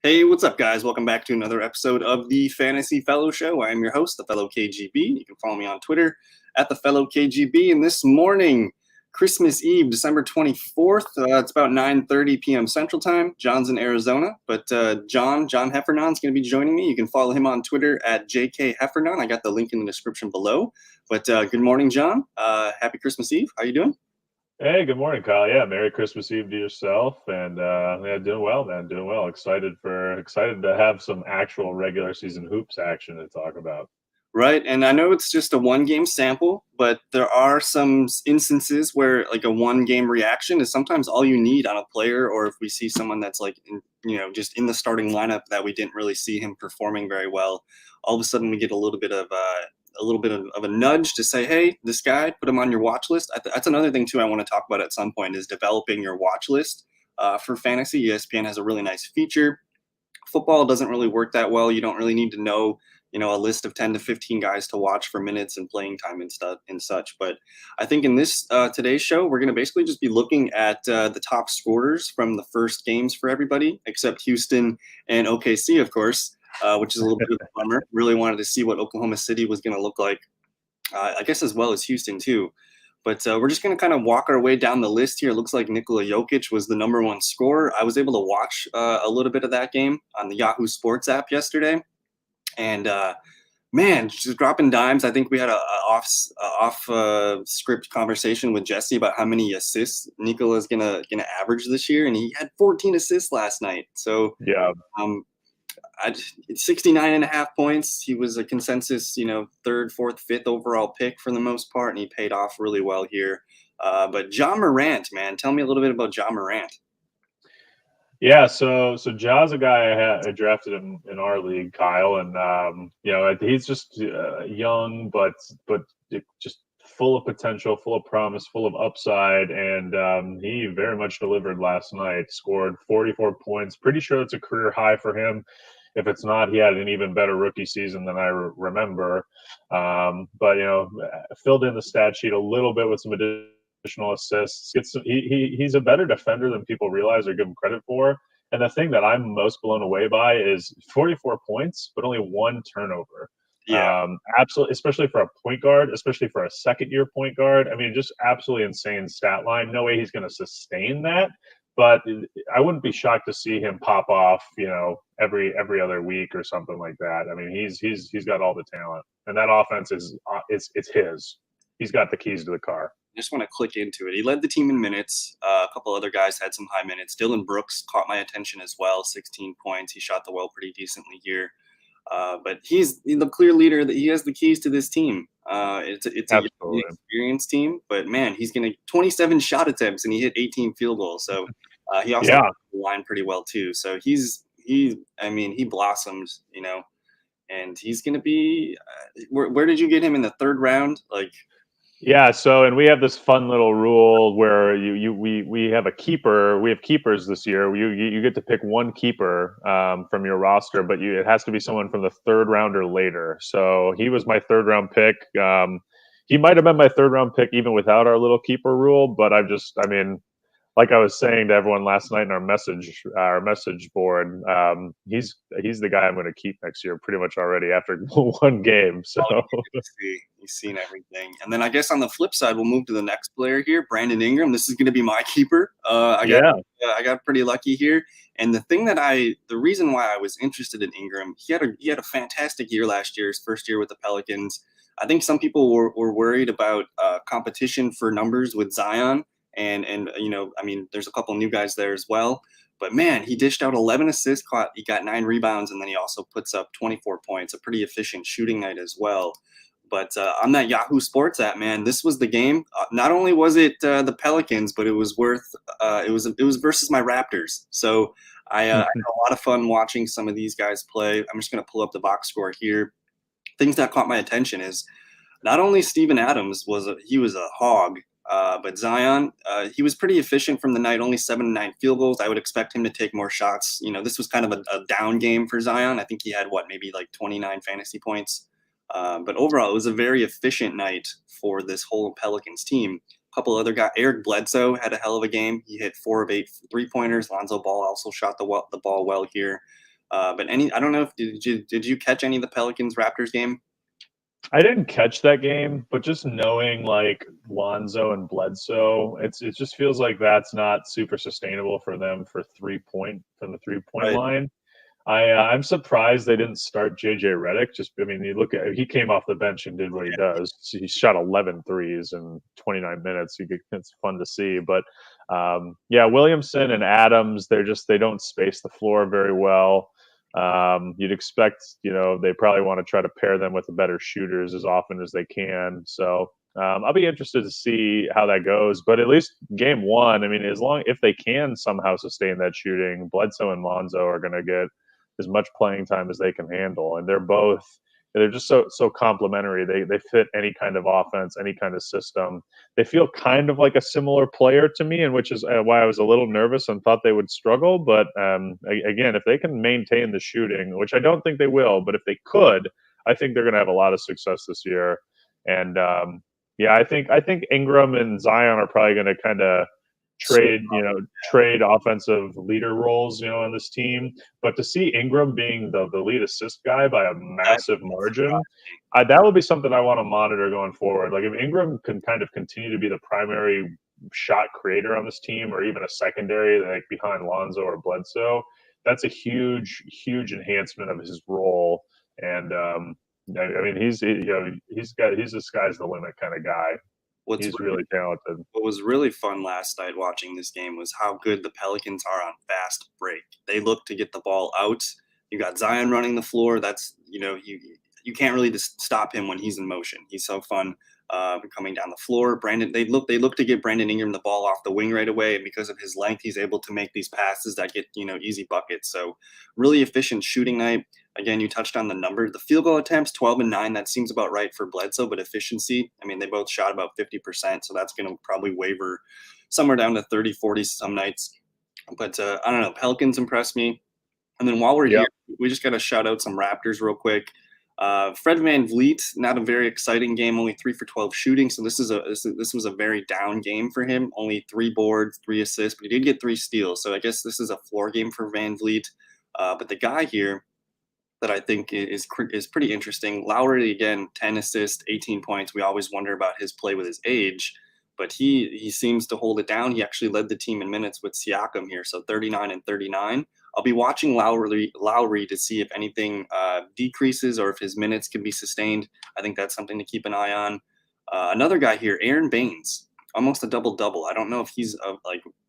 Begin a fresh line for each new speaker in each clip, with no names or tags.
Hey, what's up, guys? Welcome back to another episode of the Fantasy Fellowshow. I am your host, the Fellow KGB. You can follow me on Twitter at the Fellow KGB. And this morning, Christmas Eve, December 24th, it's about 9:30 p.m. Central Time. John's in Arizona, but John Heffernon is going to be joining me. You can follow him on Twitter at JK Heffernon. I got the link in the description below. But good morning, John. Happy Christmas Eve. How you doing?
Hey, good morning, Kyle. Yeah, Merry Christmas Eve to yourself, and yeah, doing well, man. Doing well. Excited to have some actual regular season hoops action to talk about.
Right, and I know it's just a one-game sample, but there are some instances where like a one-game reaction is sometimes all you need on a player, or if we see someone that's like, just in the starting lineup that we didn't really see him performing very well, all of a sudden we get a little bit of a nudge to say, hey, this guy, put him on your watch list. That's another thing too I want to talk about at some point is developing your watch list for fantasy. ESPN has a really nice feature. Football doesn't really work that well. You don't really need to know, a list of 10 to 15 guys to watch for minutes and playing time and stuff and such. But I think in this today's show, we're going to basically just be looking at the top scorers from the first games for everybody, except Houston and OKC, of course. Which is a little bit of a bummer. Really wanted to see what Oklahoma City was going to look like, I guess as well as Houston too. But we're just going to kind of walk our way down the list here. It looks like Nikola Jokic was the number one scorer. I was able to watch a little bit of that game on the Yahoo Sports app yesterday. And man, just dropping dimes. I think we had a off script conversation with Jesse about how many assists Nikola is gonna average this year, and he had 14 assists last night. So
yeah.
69.5 points. He was a consensus, third, fourth, fifth overall pick for the most part, and he paid off really well here. But John Morant, man, tell me a little bit about John Morant.
Yeah, so Ja's a guy I drafted in our league, Kyle, and he's just young, but just full of potential, full of promise, full of upside, and he very much delivered last night. Scored 44 points. Pretty sure it's a career high for him. If it's not, he had an even better rookie season than I remember. But filled in the stat sheet a little bit with some additional assists. He's a better defender than people realize or give him credit for. And the thing that I'm most blown away by is 44 points, but only one turnover.
Yeah,
absolutely, especially for a point guard, especially for a second-year point guard. I mean, just absolutely insane stat line. No way he's going to sustain that. But I wouldn't be shocked to see him pop off, every other week or something like that. I mean, he's got all the talent, and that offense it's his. He's got the keys to the car.
I just want to click into it. He led the team in minutes. A couple other guys had some high minutes. Dylan Brooks caught my attention as well, 16 points. He shot the well pretty decently here. But he's the clear leader. That he has the keys to this team. It's a experienced team, but man, he's going to 27 shot attempts and he hit 18 field goals. So he also the line pretty well too. So he blossomed, and he's going to be. Where did you get him in the third round?
Yeah, so and we have this fun little rule where we have a keeper. We have keepers this year. You get to pick one keeper from your roster, but it has to be someone from the third round or later. So he was my third round pick. He might have been my third round pick even without our little keeper rule, but like I was saying to everyone last night in our message board, he's the guy I'm going to keep next year pretty much already after one game. So
he's seen everything. And then I guess on the flip side, we'll move to the next player here, Brandon Ingram. This is going to be my keeper. I got pretty lucky here. And the reason why I was interested in Ingram, he had a fantastic year last year, his first year with the Pelicans. I think some people were worried about competition for numbers with Zion. And there's a couple new guys there as well. But man, he dished out 11 assists, he got 9 rebounds, and then he also puts up 24 points, a pretty efficient shooting night as well. But on that Yahoo Sports app, man, this was the game. Not only was it the Pelicans, but it was versus my Raptors. So I had a lot of fun watching some of these guys play. I'm just going to pull up the box score here. Things that caught my attention is not only Steven Adams was a hog. But Zion, he was pretty efficient from the night, only 7 to 9 field goals. I would expect him to take more shots. This was kind of a down game for Zion. I think he had maybe 29 fantasy points. But overall, it was a very efficient night for this whole Pelicans team. A couple other guys, Eric Bledsoe had a hell of a game. He hit 4 of 8 3-pointers. Lonzo Ball also shot the ball well here. But I don't know if did you catch any of the Pelicans Raptors game?
I didn't catch that game, but just knowing like Lonzo and Bledsoe, it just feels like that's not super sustainable for them for 3 point from the 3 point
Right.
line. I'm surprised they didn't start JJ Redick. Just I mean, you look at he came off the bench and did what he does. He shot 11 threes in 29 minutes. It's fun to see, but yeah, Williamson and Adams, they don't space the floor very well. You'd expect, they probably want to try to pair them with the better shooters as often as they can. So I'll be interested to see how that goes. But at least game one, I mean, if they can somehow sustain that shooting, Bledsoe and Lonzo are going to get as much playing time as they can handle, and they're just so complementary. They fit any kind of offense, any kind of system. They feel kind of like a similar player to me, and which is why I was a little nervous and thought they would struggle. But again, if they can maintain the shooting, which I don't think they will, but if they could, I think they're going to have a lot of success this year. And yeah, I think Ingram and Zion are probably going to kind of trade offensive leader roles, on this team. But to see Ingram being the lead assist guy by a massive margin, that will be something I want to monitor going forward. Like if Ingram can kind of continue to be the primary shot creator on this team, or even a secondary like behind Lonzo or Bledsoe, that's a huge enhancement of his role. And I mean, he's the sky's the limit kind of guy. He's really talented.
What was really fun last night watching this game was how good the Pelicans are on fast break. They look to get the ball out. You got Zion running the floor. That's, you can't really just stop him when he's in motion. He's so fun coming down the floor. They look to get Brandon Ingram the ball off the wing right away, and because of his length, he's able to make these passes that get easy buckets. So really efficient shooting night. Again, you touched on the number. The field goal attempts, 12 and 9. That seems about right for Bledsoe, but efficiency, I mean, they both shot about 50%, so that's going to probably waver somewhere down to 30, 40 some nights. But I don't know. Pelicans impressed me. And then while we're here, we just got to shout out some Raptors real quick. Fred VanVleet, not a very exciting game, only 3 for 12 shooting. So this was a very down game for him. Only 3 boards, 3 assists, but he did get 3 steals. So I guess this is a floor game for VanVleet. But the guy here that I think is pretty interesting, Lowry, again, 10 assists, 18 points. We always wonder about his play with his age, but he seems to hold it down. He actually led the team in minutes with Siakam here, so 39 and 39. I'll be watching Lowry to see if anything decreases or if his minutes can be sustained. I think that's something to keep an eye on. Another guy here, Aaron Baines, almost a double-double. I don't know if he's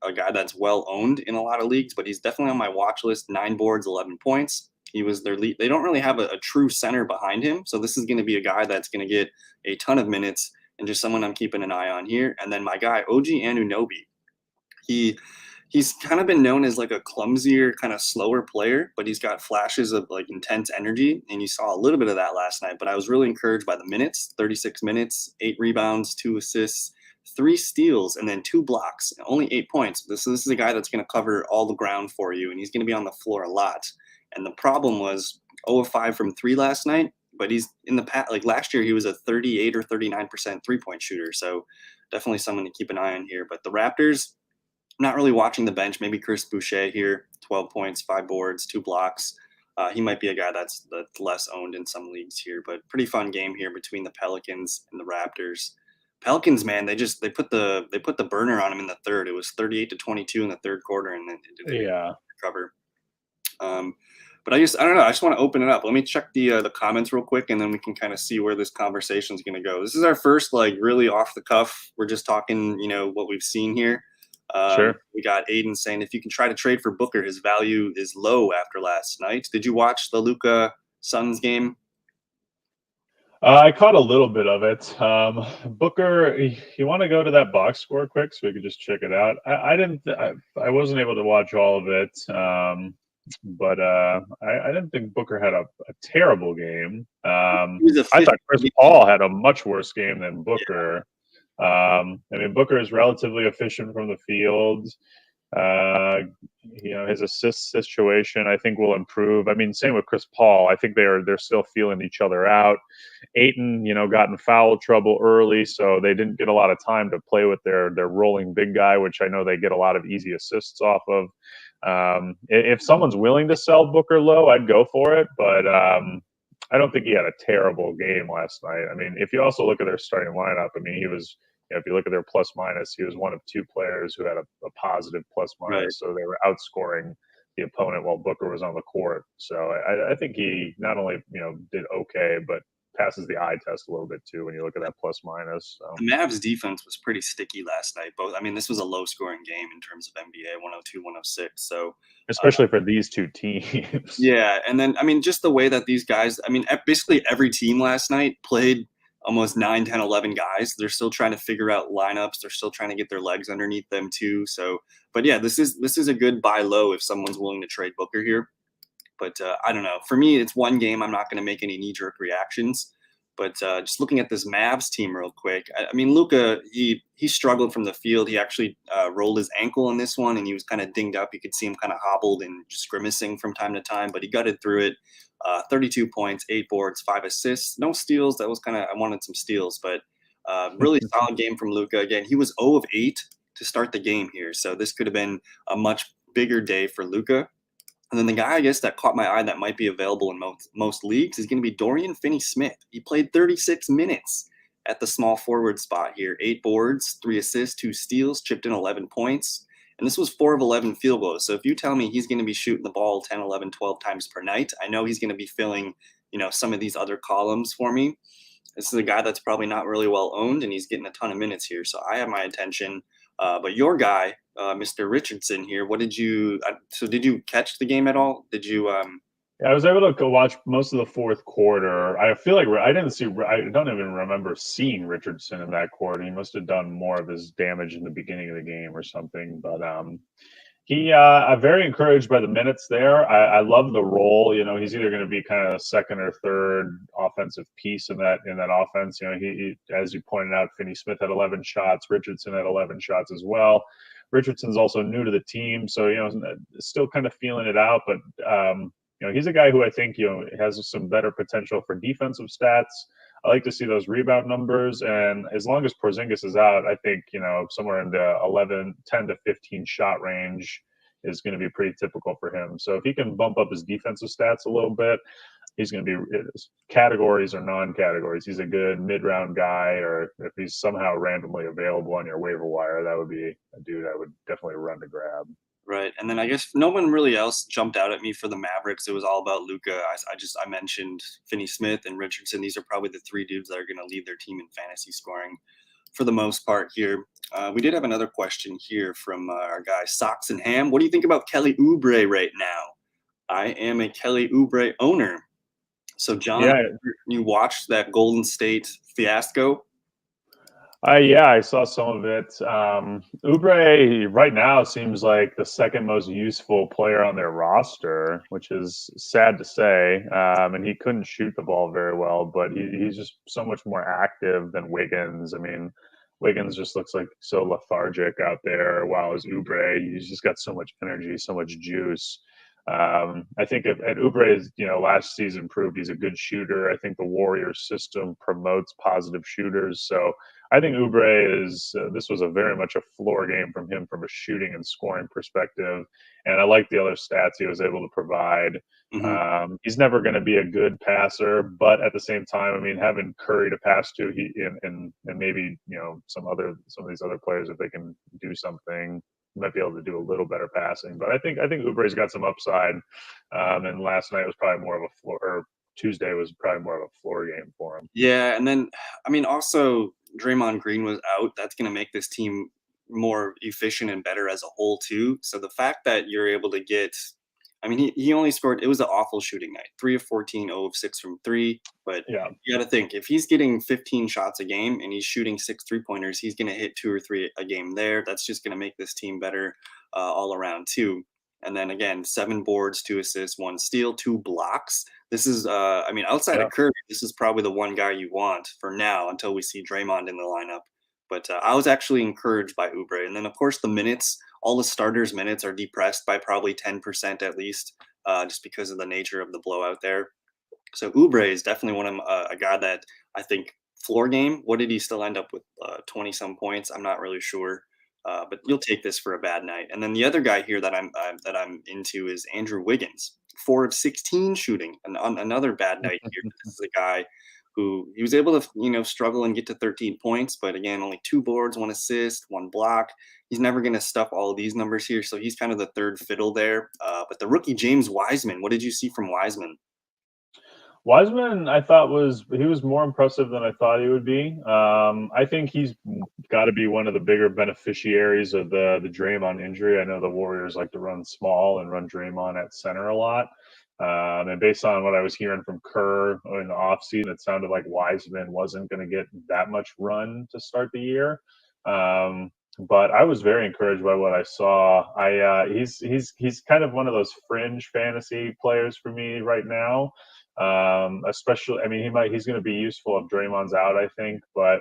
a guy that's well-owned in a lot of leagues, but he's definitely on my watch list. 9 boards, 11 points. He was their lead. They don't really have a true center behind him, so this is going to be a guy that's going to get a ton of minutes and just someone I'm keeping an eye on here. And then my guy, OG Anunoby. He's kind of been known as like a clumsier, kind of slower player, but he's got flashes of like intense energy, and you saw a little bit of that last night. But I was really encouraged by the minutes, 36 minutes, 8 rebounds, 2 assists, 3 steals, and then 2 blocks, only 8 points. This is a guy that's going to cover all the ground for you, and he's going to be on the floor a lot. And the problem was 0 of 5 from 3 last night, but he's in the past, like last year, he was a 38 or 39% 3-point shooter. So definitely someone to keep an eye on here. But the Raptors, not really watching the bench. Maybe Chris Boucher here, 12 points, 5 boards, 2 blocks. He might be a guy that's less owned in some leagues here, but pretty fun game here between the Pelicans and the Raptors. Pelicans, man, they put the burner on him in the third. It was 38-22 in the third quarter, and then they recover. But I don't know. I just want to open it up. Let me check the comments real quick, and then we can kind of see where this conversation is going to go. This is our first really off the cuff. We're just talking, what we've seen here.
Sure.
We got Aiden saying if you can try to trade for Booker, his value is low after last night. Did you watch the Luka Suns game?
I caught a little bit of it. Booker, you want to go to that box score quick so we could just check it out? I wasn't able to watch all of it. But I didn't think Booker had a terrible game. I thought Chris Paul had a much worse game than Booker. I mean, Booker is relatively efficient from the field. His assist situation, I think, will improve. I mean, same with Chris Paul. I think they're still feeling each other out. Aiton, got in foul trouble early, so they didn't get a lot of time to play with their rolling big guy, which I know they get a lot of easy assists off of. If someone's willing to sell Booker low, I'd go for it, but I don't think he had a terrible game last night. I mean, if you also look at their starting lineup, I mean, he was, if you look at their plus minus, he was one of two players who had a positive plus minus.
Right.
So they were outscoring the opponent while Booker was on the court. So I think he not only, did okay, but passes the eye test a little bit too when you look at that plus minus. So.
The Mavs defense was pretty sticky last night. This was a low scoring game in terms of NBA, 102, 106. So
especially for these two teams.
Yeah, and then just the way that these guys, basically every team last night played almost 9, 10, 11 guys. They're still trying to figure out lineups. They're still trying to get their legs underneath them too. So, but yeah, this is a good buy low if someone's willing to trade Booker here. But I don't know. For me, it's one game. I'm not going to make any knee-jerk reactions. But just looking at this Mavs team real quick, Luka, he struggled from the field. He actually rolled his ankle in this one, and he was kind of dinged up. You could see him kind of hobbled and just grimacing from time to time, but he gutted through it. 32 points, 8 boards, 5 assists, no steals. That was I wanted some steals, but really solid game from Luka. Again, he was 0 of 8 to start the game here, so this could have been a much bigger day for Luka. And then the guy, I guess, that caught my eye that might be available in most leagues is going to be Dorian Finney-Smith. He played 36 minutes at the small forward spot here. 8 boards, 3 assists, 2 steals, chipped in 11 points. And this was 4 of 11 field goals. So if you tell me he's going to be shooting the ball 10, 11, 12 times per night, I know he's going to be filling, some of these other columns for me. This is a guy that's probably not really well owned, and he's getting a ton of minutes here. So I have my attention. But your guy, Mr. Richardson here, did you catch the game at all? Did you?
Yeah, I was able to go watch most of the fourth quarter. I feel like I don't even remember seeing Richardson in that quarter. He must have done more of his damage in the beginning of the game or something. But I'm very encouraged by the minutes there. I love the role. He's either going to be kind of a second or third offensive piece in that offense. He as you pointed out, Finney-Smith had 11 shots. Richardson had 11 shots as well. Richardson's also new to the team, so still kind of feeling it out. But he's a guy who I think has some better potential for defensive stats. I like to see those rebound numbers, and as long as Porzingis is out, I think somewhere in the 10 to 15 shot range is going to be pretty typical for him. So if he can bump up his defensive stats a little bit, he's going to be categories or non-categories. He's a good mid-round guy, or if he's somehow randomly available on your waiver wire, that would be a dude I would definitely run to grab.
Right. And then I guess no one really else jumped out at me for the Mavericks. It was all about Luka. I mentioned Finney-Smith and Richardson. These are probably the 3 dudes that are going to lead their team in fantasy scoring for the most part here. We did have another question here from our guy Socks and Ham. What do you think about Kelly Oubre right now? I am a Kelly Oubre owner. So, John, you watched that Golden State fiasco?
Yeah, I saw some of it. Oubre right now seems like the second most useful player on their roster, which is sad to say. And he couldn't shoot the ball very well, but he's just so much more active than Wiggins. I mean, Wiggins just looks like so lethargic out there, while as Oubre, he's just got so much energy, so much juice. I think at Oubre's, last season proved he's a good shooter. I think the Warriors system promotes positive shooters. So I think Oubre this was a very much a floor game from him from a shooting and scoring perspective. And I like the other stats he was able to provide. Mm-hmm. He's never going to be a good passer, but at the same time, I mean, having Curry to pass to, and maybe, some of these other players, if they can do something, might be able to do a little better passing. But I think Oubre's got some upside. And last night was probably more of a floor, or Tuesday was probably more of a floor game for him.
Yeah, and then also Draymond Green was out. That's going to make this team more efficient and better as a whole too. So the fact that you're able to get, he only scored, it was an awful shooting night, 3 of 14, 0 of 6 from 3. But yeah, you got to think, if he's getting 15 shots a game and he's shooting 6 3-pointers, he's going to hit 2 or 3 a game there. That's just going to make this team better all around too. And then again, 7 boards, 2 assists, 1 steal, 2 blocks. This is, outside of Curry, this is probably the one guy you want for now until we see Draymond in the lineup. But I was actually encouraged by Oubre. And then, of course, the minutes all the starters' minutes are depressed by probably 10% at least, just because of the nature of the blowout there. So Oubre is definitely one of a guy that I think floor game. What did he still end up with? 20 some points. I'm not really sure, but you'll take this for a bad night. And then the other guy here that I'm into is Andrew Wiggins, 4 of 16 shooting, and on another bad night here. This is a guy who he was able to struggle and get to 13 points, but again only 2 boards, 1 assist, 1 block. He's never going to stuff all of these numbers here, so he's kind of the third fiddle there. But the rookie James Wiseman, what did you see from Wiseman?
Wiseman, I thought he was more impressive than I thought he would be. I think he's got to be one of the bigger beneficiaries of the Draymond injury. I know the Warriors like to run small and run Draymond at center a lot. And based on what I was hearing from Kerr in the offseason, it sounded like Wiseman wasn't going to get that much run to start the year. But I was very encouraged by what I saw. He's kind of one of those fringe fantasy players for me right now. Especially, I mean, he's going to be useful if Draymond's out, I think, but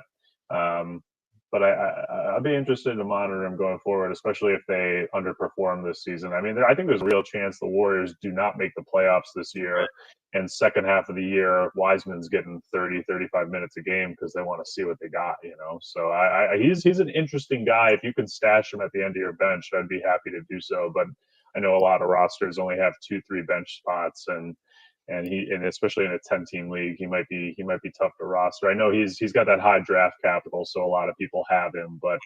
I'll be interested to monitor him going forward, especially if they underperform this season. I mean, I think there's a real chance the Warriors do not make the playoffs this year, and second half of the year, Wiseman's getting 30, 35 minutes a game because they want to see what they got, So he's an interesting guy. If you can stash him at the end of your bench, I'd be happy to do so. But I know a lot of rosters only have 2-3 bench spots, and especially in a 10-team league, he might be tough to roster. I know he's got that high draft capital, so a lot of people have him, but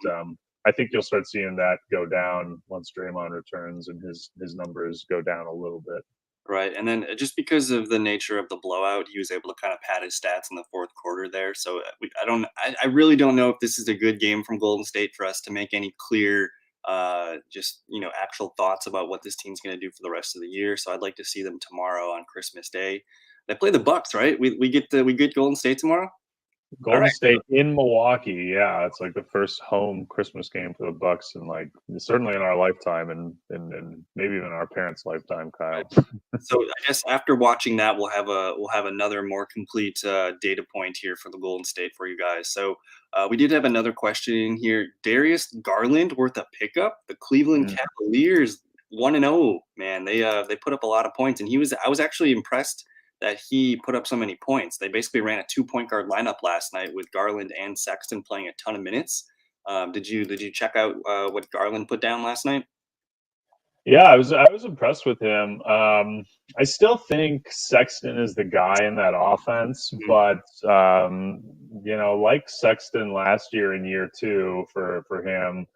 I think you'll start seeing that go down once Draymond returns and his numbers go down a little bit.
Right, and then just because of the nature of the blowout, he was able to kind of pad his stats in the fourth quarter there. So I really don't know if this is a good game from Golden State for us to make any clear, actual thoughts about what this team's going to do for the rest of the year. So I'd like to see them tomorrow on Christmas Day. They play the Bucks, right? We get Golden State tomorrow.
Golden State in Milwaukee, yeah, it's like the first home Christmas game for the Bucks, and certainly in our lifetime, and maybe even our parents' lifetime, Kyle.
So I guess after watching that, we'll have another more complete data point here for the Golden State for you guys. So we did have another question in here. Darius Garland worth a pickup? The Cleveland Cavaliers 1-0, man. They put up a lot of points, and I was actually impressed that he put up so many points. They basically ran a 2-point guard lineup last night with Garland and Sexton playing a ton of minutes. Did you check out what Garland put down last night?
Yeah, I was impressed with him. I still think Sexton is the guy in that offense, but like Sexton last year in year 2 for him,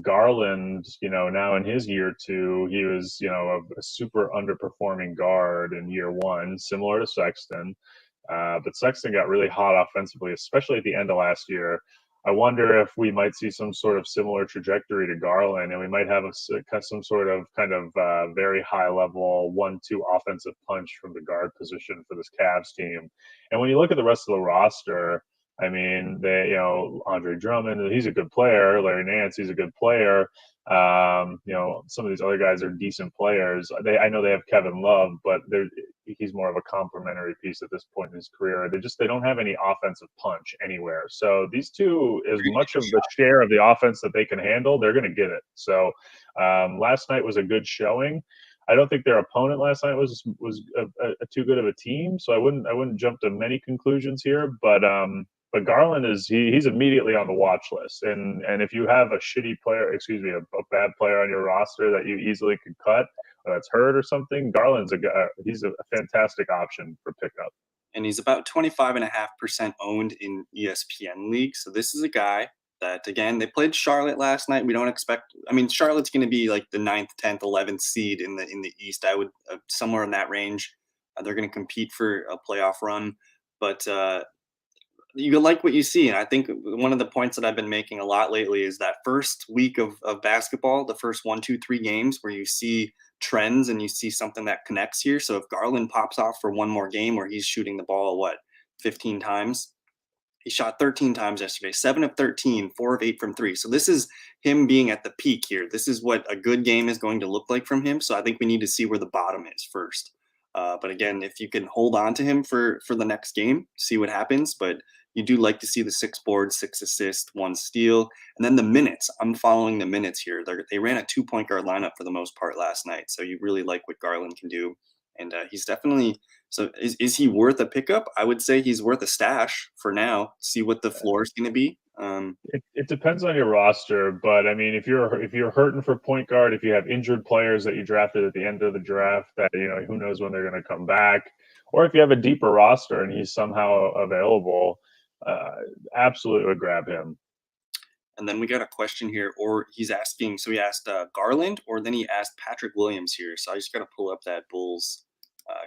Garland, now in his year 2, he was, a super underperforming guard in year 1, similar to Sexton. But Sexton got really hot offensively, especially at the end of last year. I wonder if we might see some sort of similar trajectory to Garland, and we might have some sort of very high level 1-2 offensive punch from the guard position for this Cavs team. And when you look at the rest of the roster, I mean, Andre Drummond, he's a good player. Larry Nance, he's a good player. Some of these other guys are decent players. I know they have Kevin Love, but he's more of a complimentary piece at this point in his career. They don't have any offensive punch anywhere. So these two, as much of the share of the offense that they can handle, they're going to get it. So last night was a good showing. I don't think their opponent last night was a too good of a team. So I wouldn't jump to many conclusions here, but Garland he's immediately on the watch list, and if you have a bad player on your roster that you easily could cut, or that's hurt or something, Garland's he's a fantastic option for pickup.
And he's about 25.5% owned in ESPN league. So this is a guy that, again, they played Charlotte last night. We don't expect. I mean, Charlotte's going to be like the 9th, 10th, 11th seed in the East. I would somewhere in that range. They're going to compete for a playoff run, but. You like what you see. And I think one of the points that I've been making a lot lately is that first week of basketball, the first 1, 2, 3 games where you see trends and you see something that connects here. So if Garland pops off for one more game where he's shooting the ball, 15 times? He shot 13 times yesterday, 7 of 13, 4 of 8 from 3. So this is him being at the peak here. This is what a good game is going to look like from him. So I think we need to see where the bottom is first. But again, if you can hold on to him for the next game, see what happens. But you do like to see the 6 boards, 6 assists, 1 steal, and then the minutes. I'm following the minutes here. They ran a 2 point guard lineup for the most part last night, so you really like what Garland can do, and he's definitely. So is he worth a pickup? I would say he's worth a stash for now. See what the floor is going to be.
It depends on your roster, but I mean, if you're hurting for point guard, if you have injured players that you drafted at the end of the draft, that who knows when they're going to come back, or if you have a deeper roster and he's somehow available, uh, absolutely would grab him.
And then we got a question here, or he's asking. So he asked Garland, or then he asked Patrick Williams here. So I just got to pull up that Bulls.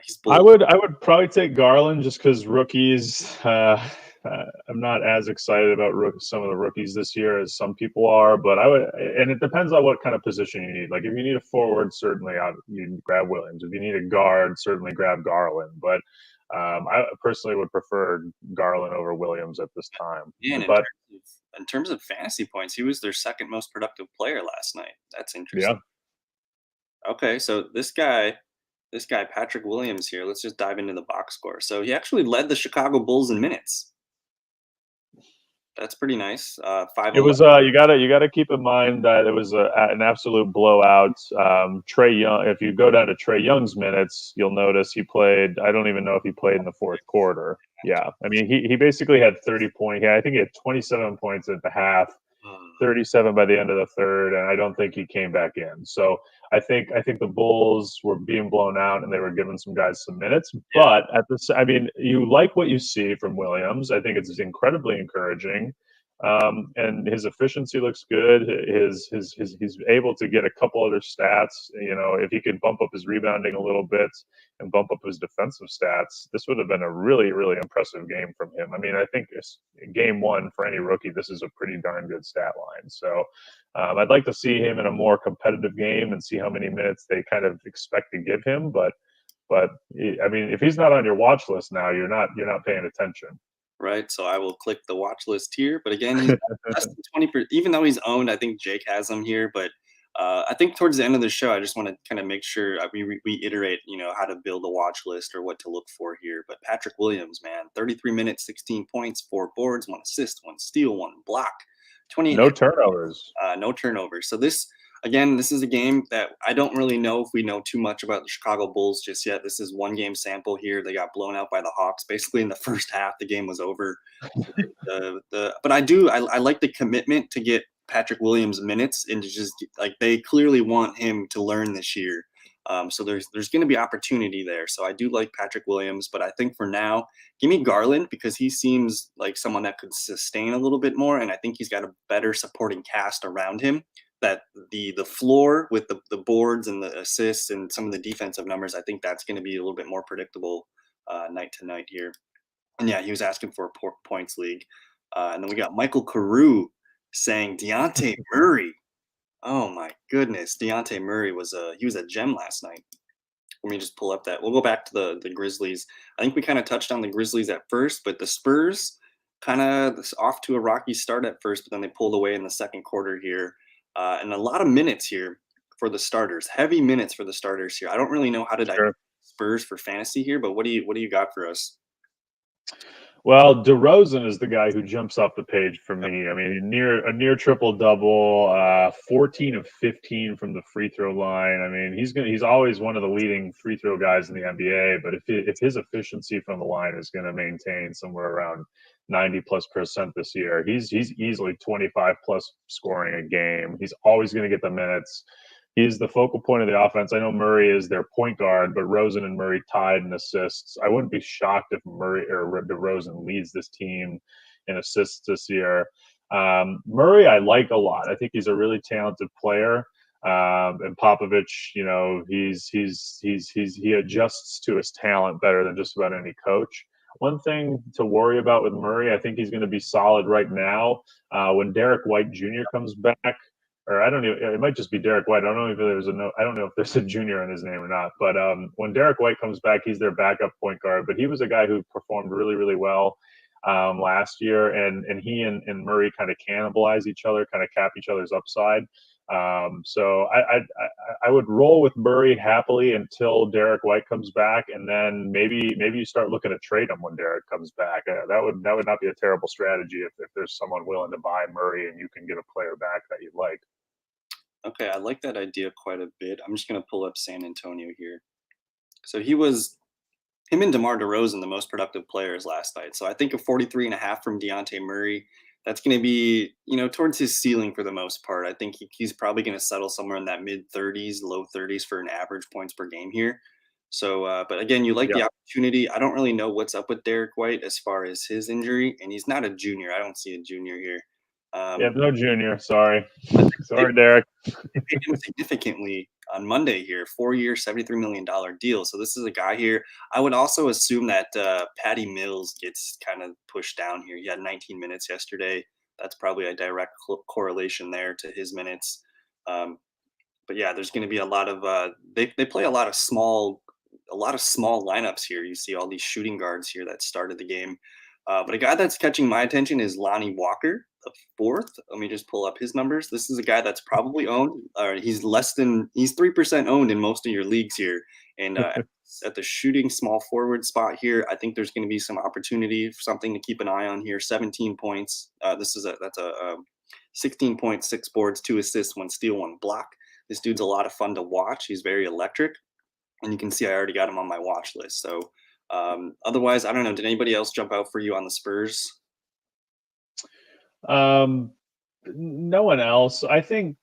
He's Bulls.
I would probably take Garland just because rookies. I'm not as excited about some of the rookies this year as some people are, but I would, and it depends on what kind of position you need. Like if you need a forward, certainly you grab Williams. If you need a guard, certainly grab Garland. But I personally would prefer Garland over Williams at this time.
Yeah, and
But
in terms of fantasy points, he was their second most productive player last night. That's interesting.
yeah,
Okay, so this guy, Patrick Williams here. Let's just dive into the box score. So he actually led the Chicago Bulls in minutes. That's pretty nice.
it was. You gotta keep in mind that it was an absolute blowout. Trae Young. If you go down to Trae Young's minutes, you'll notice he played. I don't even know if he played in the fourth quarter. Yeah, I mean he basically had 30 points. Yeah, I think he had 27 points at the half, 37 by the end of the third, and I don't think he came back in. So I think the Bulls were being blown out, and they were giving some guys some minutes. But I mean, you like what you see from Williams. I think it's incredibly encouraging, and his efficiency looks good. He's able to get a couple other stats. If he could bump up his rebounding a little bit and bump up his defensive stats, this would have been a really, really impressive game from him. I mean, I think game one for any rookie, this is a pretty darn good stat line. So I'd like to see him in a more competitive game and see how many minutes they kind of expect to give him. But I mean, if he's not on your watch list now, you're not paying attention.
Right. So I will click the watch list here. But again, he's less than 20%. Even though he's owned, I think Jake has him here. But I think towards the end of the show, I just want to kind of make sure we reiterate, how to build a watch list or what to look for here. But Patrick Williams, man, 33 minutes, 16 points, 4 boards, 1 assist, 1 steal, 1 block, 28.
No turnovers.
No turnovers. So this is a game that I don't really know if we know too much about the Chicago Bulls just yet. This is 1 game sample here. They got blown out by the Hawks. Basically in the first half, the game was over. But I like the commitment to get Patrick Williams minutes and to just they clearly want him to learn this year. So there's going to be opportunity there. So I do like Patrick Williams, but I think for now, give me Garland because he seems like someone that could sustain a little bit more, and I think he's got a better supporting cast around him. That the floor with the boards and the assists and some of the defensive numbers, I think that's going to be a little bit more predictable night to night here. And yeah, he was asking for a points league, and then we got Michael Carew saying Dejounte Murray. Oh my goodness, Dejounte Murray was a gem last night. Let me just pull up that. We'll go back to the Grizzlies. I think we kind of touched on the Grizzlies at first, but the Spurs kind of off to a rocky start at first, but then they pulled away in the second quarter here, and a lot of minutes here for the starters. Heavy minutes for the starters here. I don't really know how to digest Spurs for fantasy here, but what do you got for us?
Well, DeRozan is the guy who jumps off the page for me. I mean, a near triple double, 14 of 15 from the free throw line. I mean, he's always one of the leading free throw guys in the NBA. But if his efficiency from the line is going to maintain somewhere around 90+% this year, he's easily 25+ scoring a game. He's always going to get the minutes. He's the focal point of the offense. I know Murray is their point guard, but DeRozan and Murray tied in assists. I wouldn't be shocked if Murray or DeRozan leads this team in assists this year. Murray, I like a lot. I think he's a really talented player. And Popovich, he adjusts to his talent better than just about any coach. One thing to worry about with Murray, I think he's going to be solid right now. When Derek White Jr. comes back, or I don't even, it might just be Derek White. I don't know if there's a junior in his name or not. But when Derek White comes back, he's their backup point guard. But he was a guy who performed really, really well last year, and he and Murray kind of cannibalize each other, kind of cap each other's upside. So I would roll with Murray happily until Derek White comes back, and then maybe you start looking to trade him when Derek comes back. That would not be a terrible strategy if there's someone willing to buy Murray and you can get a player back that you like.
Okay, I like that idea quite a bit. I'm just going to pull up San Antonio here. So him and DeMar DeRozan, the most productive players last night. So I think a 43.5 from Dejounte Murray, that's going to be, towards his ceiling for the most part. I think he's probably going to settle somewhere in that mid 30s, low 30s for an average points per game here. So, but again, you like
Yeah.
the opportunity. I don't really know what's up with Derek White as far as his injury, and he's not a junior. I don't see a junior here.
Yeah, no junior. Sorry,
They
Derek.
paid him significantly on Monday here, 4-year, $73 million deal. So this is a guy here. I would also assume that Patty Mills gets kind of pushed down here. He had 19 minutes yesterday. That's probably a direct correlation there to his minutes. But yeah, there's going to be a lot of they play a lot of small lineups here. You see all these shooting guards here that started the game. But a guy that's catching my attention is Lonnie Walker, the fourth. Let me just pull up his numbers. This is a guy that's probably owned, or he's 3% owned in most of your leagues here. And at the shooting small forward spot here, I think there's going to be some opportunity, something to keep an eye on here. 17 points. That's a 16 points, 6 boards, 2 assists, 1 steal, 1 block. This dude's a lot of fun to watch. He's very electric, and you can see I already got him on my watch list. So otherwise, I don't know. Did anybody else jump out for you on the Spurs?
No one else. I think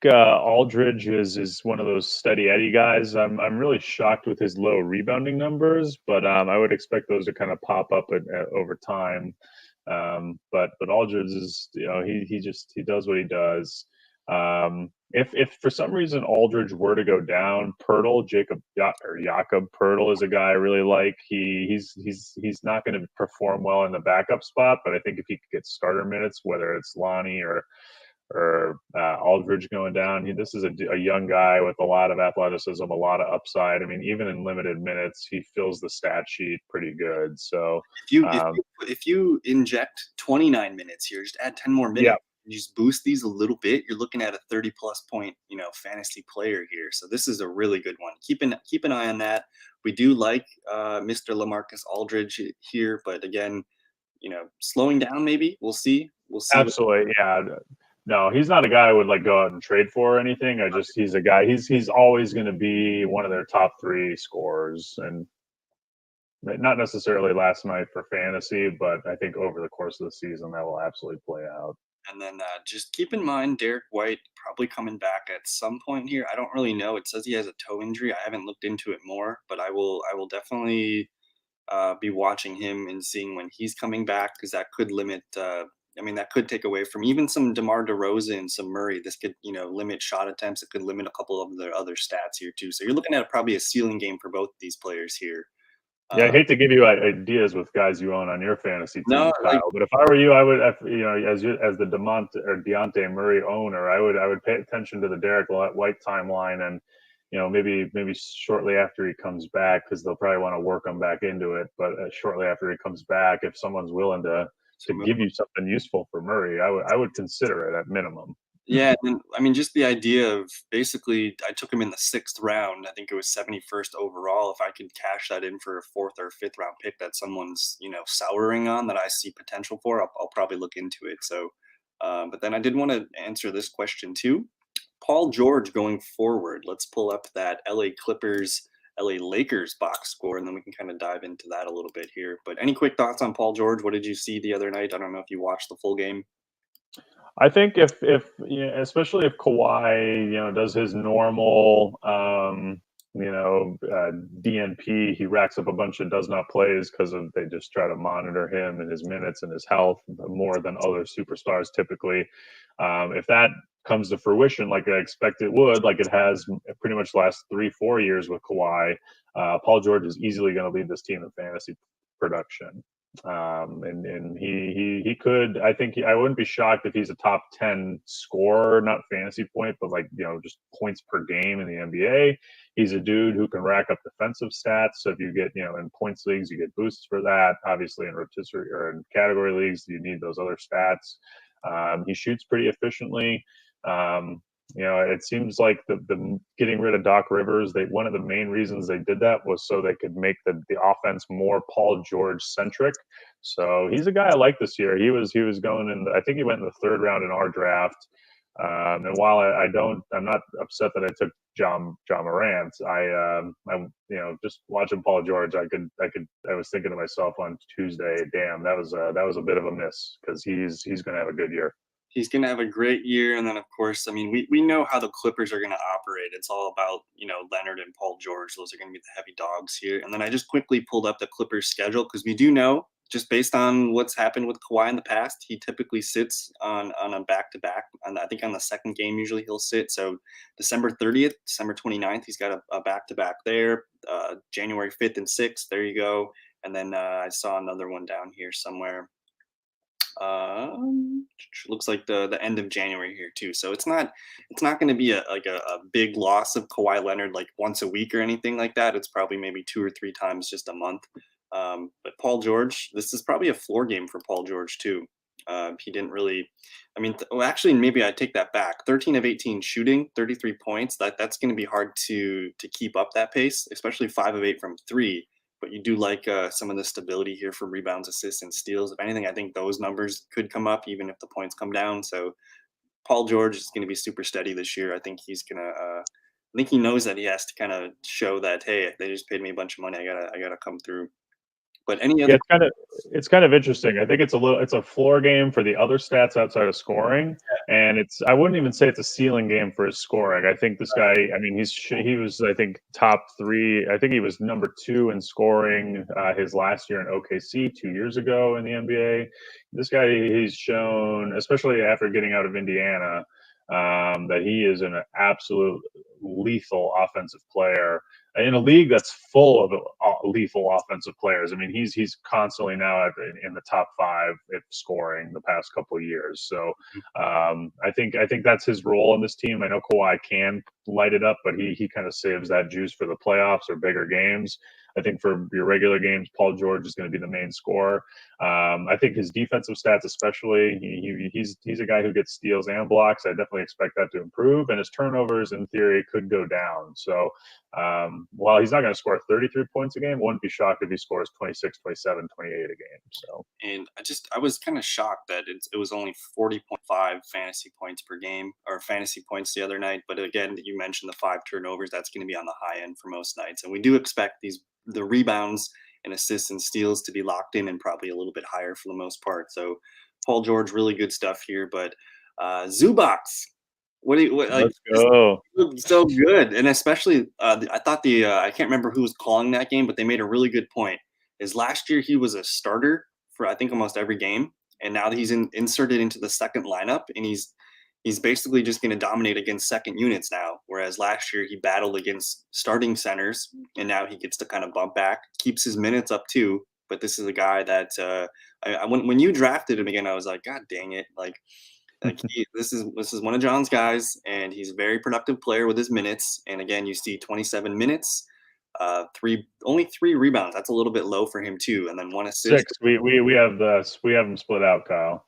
Aldridge is one of those steady Eddie guys. I'm really shocked with his low rebounding numbers, but I would expect those to kind of pop up over time. But Aldridge is, he does what he does. If for some reason Aldridge were to go down, Jakob Pertl is a guy I really like. He's not going to perform well in the backup spot, but I think if he could get starter minutes, whether it's Lonnie or Aldridge going down, this is a young guy with a lot of athleticism, a lot of upside. I mean, even in limited minutes, he fills the stat sheet pretty good. So
if you inject 29 minutes here, just add 10 more minutes.
Yeah.
You just boost these a little bit, you're looking at a 30-plus point, fantasy player here. So this is a really good one. Keep an eye on that. We do like Mr. Lamarcus Aldridge here, but again, slowing down maybe. We'll see.
Absolutely, yeah. No, he's not a guy I would go out and trade for or anything. He's a guy. He's always going to be one of their top 3 scorers, and not necessarily last night for fantasy, but I think over the course of the season that will absolutely play out.
And then just keep in mind, Derek White probably coming back at some point here. I don't really know. It says he has a toe injury. I haven't looked into it more, but I will definitely be watching him and seeing when he's coming back, because that could limit. That could take away from even some DeMar DeRozan, some Murray. This could limit shot attempts. It could limit a couple of their other stats here too. So you're looking at probably a ceiling game for both these players here.
Yeah, I hate to give you ideas with guys you own on your fantasy team,
No,
Kyle, but if I were you, I would, as the Dejounte Murray owner, I would pay attention to the Derek White timeline, and maybe shortly after he comes back, because they'll probably want to work him back into it. But shortly after he comes back, if someone's willing to give you something useful for Murray, I would consider it at minimum.
Yeah, and just the idea of basically, I took him in the 6th round. I think it was 71st overall. If I could cash that in for a 4th or 5th round pick that someone's souring on, that I see potential for, I'll probably look into it. So, but then I did want to answer this question too. Paul George going forward. Let's pull up that LA Clippers, LA Lakers box score, and then we can kind of dive into that a little bit here. But any quick thoughts on Paul George? What did you see the other night? I don't know if you watched the full game.
I think if especially if Kawhi, does his normal, DNP, he racks up a bunch of does not plays because they just try to monitor him and his minutes and his health more than other superstars typically. If that comes to fruition like I expect it would, like it has pretty much the last 3-4 years with Kawhi, Paul George is easily going to lead this team in fantasy production. And he could, I think I wouldn't be shocked if he's a top 10 scorer, not fantasy point, but just points per game in the NBA. He's a dude who can rack up defensive stats. So if you get, in points leagues, you get boosts for that. Obviously in rotisserie or in category leagues, you need those other stats. He shoots pretty efficiently. It seems like the getting rid of Doc Rivers, one of the main reasons they did that was so they could make the offense more Paul George centric. So he's a guy I like this year. He was going in. I think he went in the third round in our draft. And while I'm not upset that I took John Morant. Just watching Paul George, I was thinking to myself on Tuesday, damn, that was a bit of a miss because he's going to have a good year.
He's going to have a great year. And then, of course, I mean, we know how the Clippers are going to operate. It's all about, Leonard and Paul George. Those are going to be the heavy dogs here. And then I just quickly pulled up the Clippers schedule because we do know, just based on what's happened with Kawhi in the past, he typically sits on a back-to-back. And I think on the second game, usually he'll sit. So December 30th, December 29th, he's got a back-to-back there. January 5th and 6th, there you go. And then I saw another one down here somewhere. Looks like the end of January here too. So it's not going to be a big loss of Kawhi Leonard like once a week or anything like that. It's probably maybe 2 or 3 times just a month. But Paul George, this is probably a floor game for Paul George too. He didn't really. I mean, actually, maybe I take that back. 13 of 18 shooting, 33 points. That's going to be hard to keep up that pace, especially 5 of 8 from 3. But you do like some of the stability here for rebounds, assists, and steals. If anything, I think those numbers could come up even if the points come down. So Paul George is going to be super steady this year. I think he's going to. I think he knows that he has to kind of show that, hey, they just paid me a bunch of money. I gotta come through. But any other?
Yeah, it's kind of interesting. I think it's a floor game for the other stats outside of scoring, and I wouldn't even say it's a ceiling game for his scoring. I think this guy, I mean, he was I think top 3. I think he was number 2 in scoring his last year in OKC 2 years ago in the NBA. This guy, he's shown, especially after getting out of Indiana, that he is an absolute lethal offensive player in a league that's full of lethal offensive players. I mean, he's constantly now in the top 5 if scoring the past couple of years. So I think that's his role in this team. I know Kawhi can light it up, but he kind of saves that juice for the playoffs or bigger games. I think for your regular games, Paul George is going to be the main scorer. I think his defensive stats, especially, he's a guy who gets steals and blocks. I definitely expect that to improve, and his turnovers, in theory, could go down. So while he's not going to score 33 points a game, wouldn't be shocked if he scores 26, 27, 28 a game. So,
and I was kind of shocked that it was only 40.5 fantasy points per game or fantasy points the other night. But again, you mentioned the 5 turnovers. That's going to be on the high end for most nights, and we do expect the rebounds and assists and steals to be locked in and probably a little bit higher for the most part. So Paul George, really good stuff here. But Zubac,
let's go.
So good. And especially I thought I can't remember who was calling that game, but they made a really good point. Is last year he was a starter for I think almost every game, and now he's inserted into the second lineup, and he's basically just going to dominate against second units now. Whereas last year he battled against starting centers, and now he gets to kind of bump back, keeps his minutes up too. But this is a guy that when you drafted him again, I was like, God dang it, like this is one of John's guys, and he's a very productive player with his minutes. And again, you see 27 minutes, only 3 rebounds. That's a little bit low for him too, and then 1 assist.
6. We have them split out, Kyle.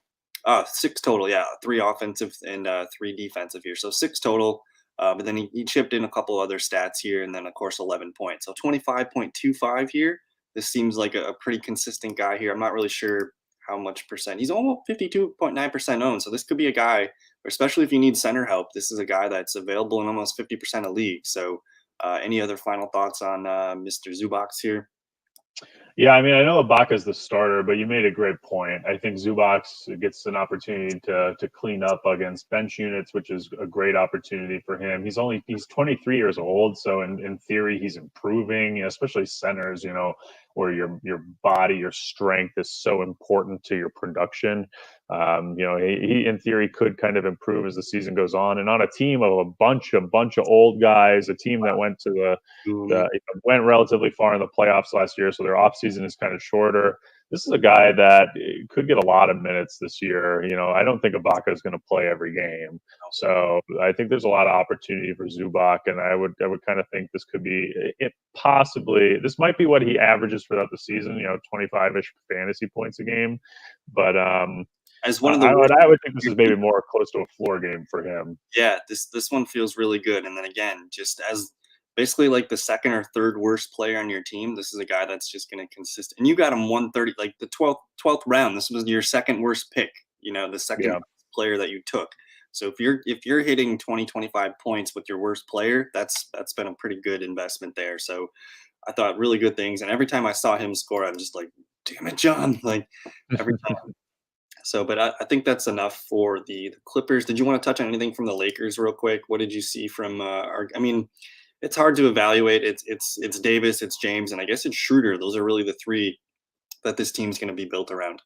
6 total, yeah. 3 offensive and 3 defensive here, so 6 total. But then he chipped in a couple other stats here, and then of course 11 points. So 25.25 here. This seems like a pretty consistent guy here. I'm not really sure how much percent. He's almost 52.9% owned. So this could be a guy, especially if you need center help. This is a guy that's available in almost 50% of leagues. So any other final thoughts on Mr. Zubac here?
Yeah, I mean, I know Ibaka's the starter, but you made a great point. I think Zubac gets an opportunity to clean up against bench units, which is a great opportunity for him. He's 23 years old, so in theory, he's improving, especially centers, where your body, your strength is so important to your production. He in theory could kind of improve as the season goes on. And on a team of a bunch of old guys, a team that went to went relatively far in the playoffs last year, so their offseason is kind of shorter. This is a guy that could get a lot of minutes this year. I don't think Ibaka is going to play every game. So I think there's a lot of opportunity for Zubac, and I would kind of think this could be this might be what he averages throughout the season, 25-ish fantasy points a game. But
as one of the worst.
I would think this is maybe more close to a floor game for him.
Yeah, this one feels really good. And then again, just as basically like the second or third worst player on your team, this is a guy that's just going to consist. And you got him 130, like the 12th round. This was your second worst pick. The second
Yeah.
player that you took. So if you're hitting 20-25 points with your worst player, that's been a pretty good investment there. So I thought really good things. And every time I saw him score, I'm just like, damn it, John! Like every time. So, but I think that's enough for the Clippers. Did you want to touch on anything from the Lakers real quick? What did you see from I mean, it's hard to evaluate. It's Davis, it's James, and I guess it's Schroeder. Those are really the three that this team's going to be built around.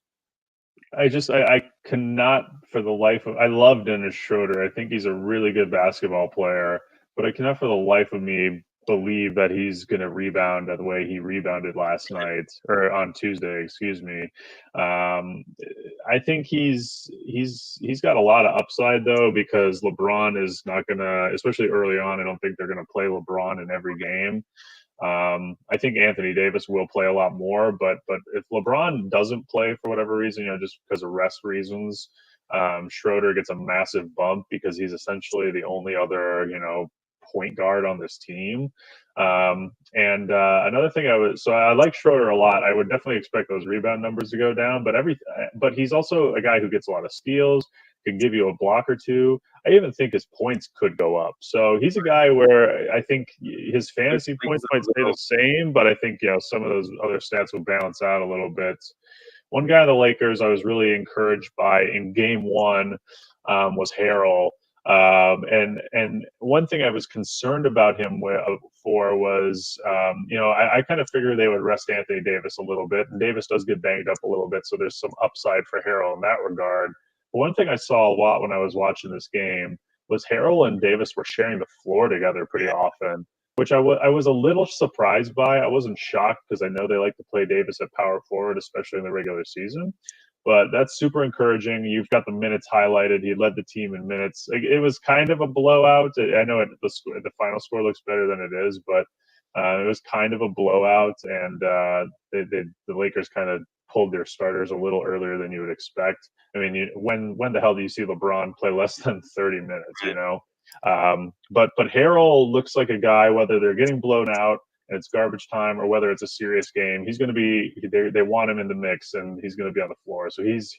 I cannot for the life of I love Dennis Schroeder. I think he's a really good basketball player, but I cannot for the life of me believe that he's going to rebound the way he rebounded last night or on Tuesday, excuse me. I think he's got a lot of upside though, because LeBron is not going to, especially early on, I don't think they're going to play LeBron in every game. I think Anthony Davis will play a lot more, but if LeBron doesn't play for whatever reason, just because of rest reasons, Schroeder gets a massive bump because he's essentially the only other, point guard on this team. Another thing I like Schroeder a lot. I would definitely expect those rebound numbers to go down, but he's also a guy who gets a lot of steals, can give you a block or two. I even think his points could go up. So he's a guy where I think his fantasy points might stay the same, but I think some of those other stats will balance out a little bit. One guy on the Lakers I was really encouraged by in game one was Harrell. And one thing I was concerned about him for was, I kind of figured they would rest Anthony Davis a little bit, and Davis does get banged up a little bit, so there's some upside for Harrell in that regard. But one thing I saw a lot when I was watching this game was Harrell and Davis were sharing the floor together pretty often, which I was a little surprised by. I wasn't shocked because I know they like to play Davis at power forward, especially in the regular season. But that's super encouraging. You've got the minutes highlighted. He led the team in minutes. It was kind of a blowout. I know the final score looks better than it is, but it was kind of a blowout. And the Lakers kind of pulled their starters a little earlier than you would expect. I mean, when the hell do you see LeBron play less than 30 minutes, But Harrell looks like a guy, whether they're getting blown out and it's garbage time or whether it's a serious game, he's going to be, they want him in the mix and he's going to be on the floor. So he's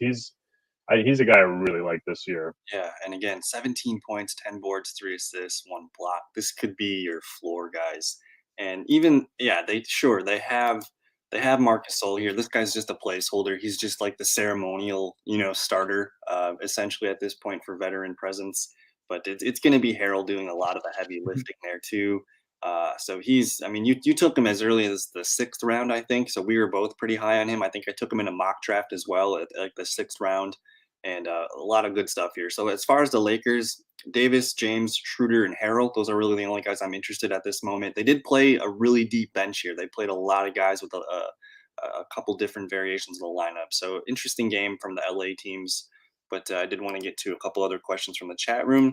a guy I really like this year.
Yeah, and again, 17 points, 10 boards, 3 assists, 1 block. This could be your floor guys. And even they have Marcus Sol here. This guy's just a placeholder. He's just like the ceremonial, starter, essentially at this point for veteran presence. But it's going to be Harrell doing a lot of the heavy lifting there too. So you took him as early as the 6th round, I think. So we were both pretty high on him. I think I took him in a mock draft as well at like the 6th round, and a lot of good stuff here. So as far as the Lakers, Davis, James, Schroeder, and Harrell, those are really the only guys I'm interested at this moment. They did play a really deep bench here. They played a lot of guys with a couple different variations of the lineup. So interesting game from the LA teams. But I did want to get to a couple other questions from the chat room.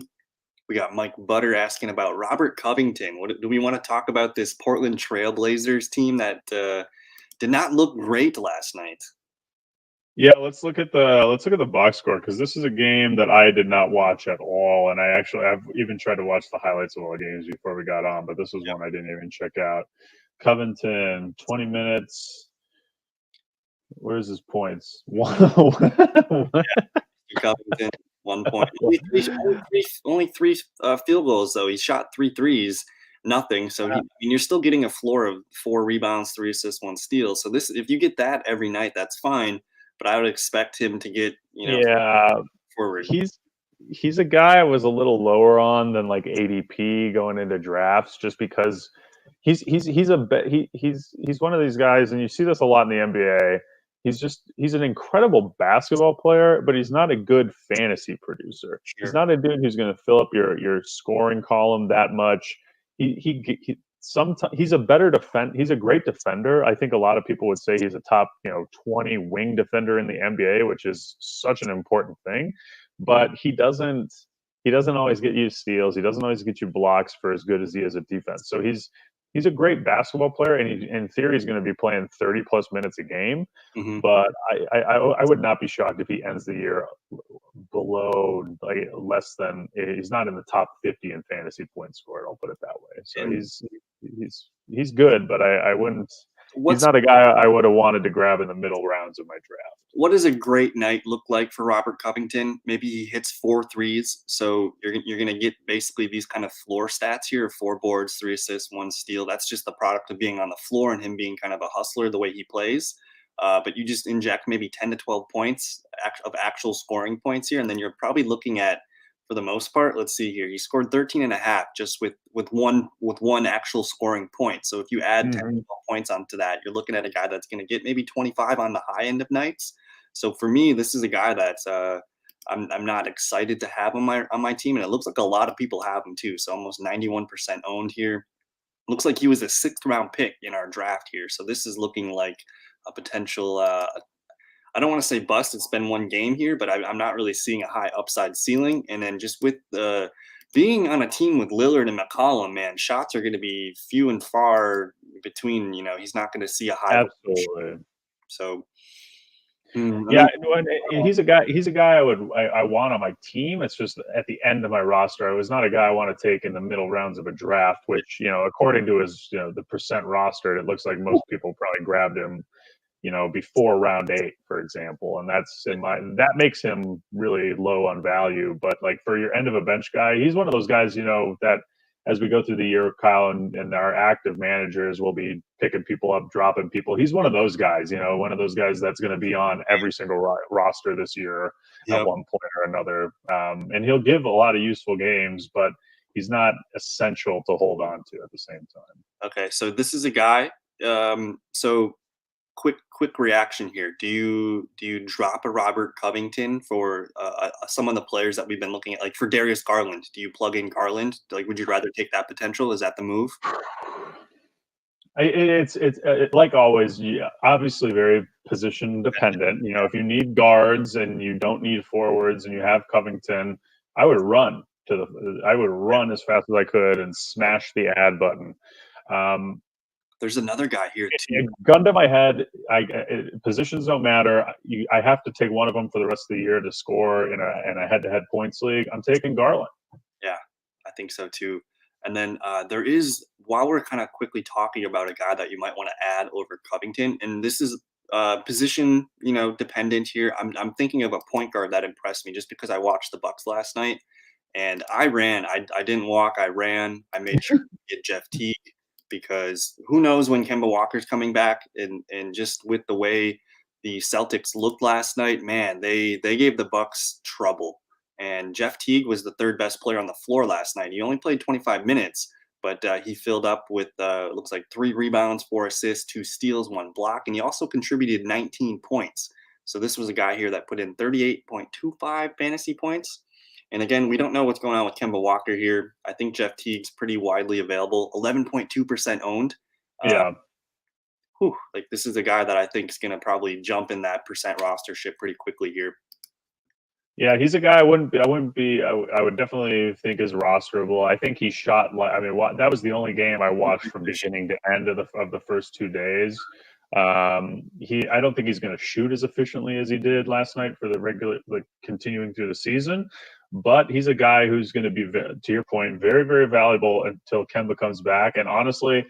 We got Mike Butter asking about Robert Covington. What do we want to talk about this Portland Trailblazers team that did not look great last night?
Yeah, let's look at the box score, because this is a game that I did not watch at all, and I've even tried to watch the highlights of all the games before we got on, but this was one I didn't even check out. Covington, 20 minutes. Where's his points?
Covington, 1 point. Only three field goals, though. He shot 3 threes, nothing. So you're still getting a floor of 4 rebounds, 3 assists, 1 steal. So if you get that every night, that's fine. But I would expect him to get forward.
He's a guy I was a little lower on than like ADP going into drafts, just because he's one of these guys, and you see this a lot in the NBA. He's an incredible basketball player, but he's not a good fantasy producer. Sure. He's not a dude who's going to fill up your scoring column that much. He's a better he's a great defender. I think a lot of people would say he's a top 20 wing defender in the NBA, which is such an important thing. But he doesn't always get you steals. He doesn't always get you blocks for as good as he is at defense. So he's he's a great basketball player, and he, in theory, he's going to be playing 30+ minutes a game.
Hmm.
But I would not be shocked if he ends the year below, like, less than, he's not in the top 50 in fantasy points scored. I'll put it that way. So
And
he's good, but I wouldn't. He's
what's
not a guy I would have wanted to grab in the middle rounds of my draft.
what does a great night look like for Robert Covington? Maybe he hits 4 threes, so you're gonna get basically these kind of floor stats here: 4 boards, 3 assists, 1 steal. That's just the product of being on the floor and him being kind of a hustler the way he plays. But you just inject maybe 10 to 12 points of actual scoring points here, and then you're probably looking at, for the most part, let's see here, he scored 13 and a half just with one actual scoring point. So if you add 10 to 12 points onto that, you're looking at a guy that's going to get maybe 25 on the high end of nights. So for me, this is a guy that's I'm not excited to have on my team, and it looks like a lot of people have him too. So almost 91% owned here. Looks like he was a 6th round pick in our draft here. So this is looking like a potential. I don't want to say bust. It's been 1 game here, but I'm not really seeing a high upside ceiling. And then just with being on a team with Lillard and McCollum, man, shots are going to be few and far between. He's not going to see a high.
Absolutely.
So.
Yeah, he's a guy. He's a guy I want on my team. It's just at the end of my roster. I was not a guy I want to take in the middle rounds of a draft. Which, according to his the percent rostered, it looks like most people probably grabbed him, before round 8, for example, and that makes him really low on value. But like for your end of a bench guy, he's one of those guys, that as we go through the year, Kyle and our active managers will be picking people up, dropping people. He's one of those guys, one of those guys that's going to be on every single roster this year at one point or another. And he'll give a lot of useful games, but he's not essential to hold on to at the same time.
Okay, so this is a guy. So quick reaction here. Do you drop a Robert Covington for some of the players that we've been looking at, like for Darius Garland? Do you plug in Garland? Like, would you rather take that potential? Is that the move?
It's like always, obviously very position dependent. If you need guards and you don't need forwards and you have Covington, I would run as fast as I could and smash the add button.
There's another guy here too.
Gun to my head, positions don't matter. I have to take one of them for the rest of the year to score in a head-to-head points league. I'm taking Garland.
Yeah, I think so too. And then there is, while we're kind of quickly talking about a guy that you might want to add over Covington, and this is position, dependent here. I'm thinking of a point guard that impressed me just because I watched the Bucks last night, and I ran. I didn't walk. I ran. I made sure to get Jeff Teague, because who knows when Kemba Walker's coming back, and just with the way the Celtics looked last night, man, they gave the Bucks trouble. And Jeff Teague was the 3rd best player on the floor last night. He only played 25 minutes, but he filled up with looks like 3 rebounds, 4 assists, 2 steals, 1 block, and he also contributed 19 points. So this was a guy here that put in 38.25 fantasy points. And again, we don't know what's going on with Kemba Walker here. I think Jeff Teague's pretty widely available, 11.2% owned.
Yeah.
This is a guy that I think is going to probably jump in that percent rostership pretty quickly here.
Yeah, he's a guy I would definitely think is rosterable. I think he shot that was the only game I watched from beginning to end of the first 2 days. I don't think he's going to shoot as efficiently as he did last night for the regular, continuing through the season, but he's a guy who's going to be, to your point, very, very valuable until Kemba comes back. And honestly,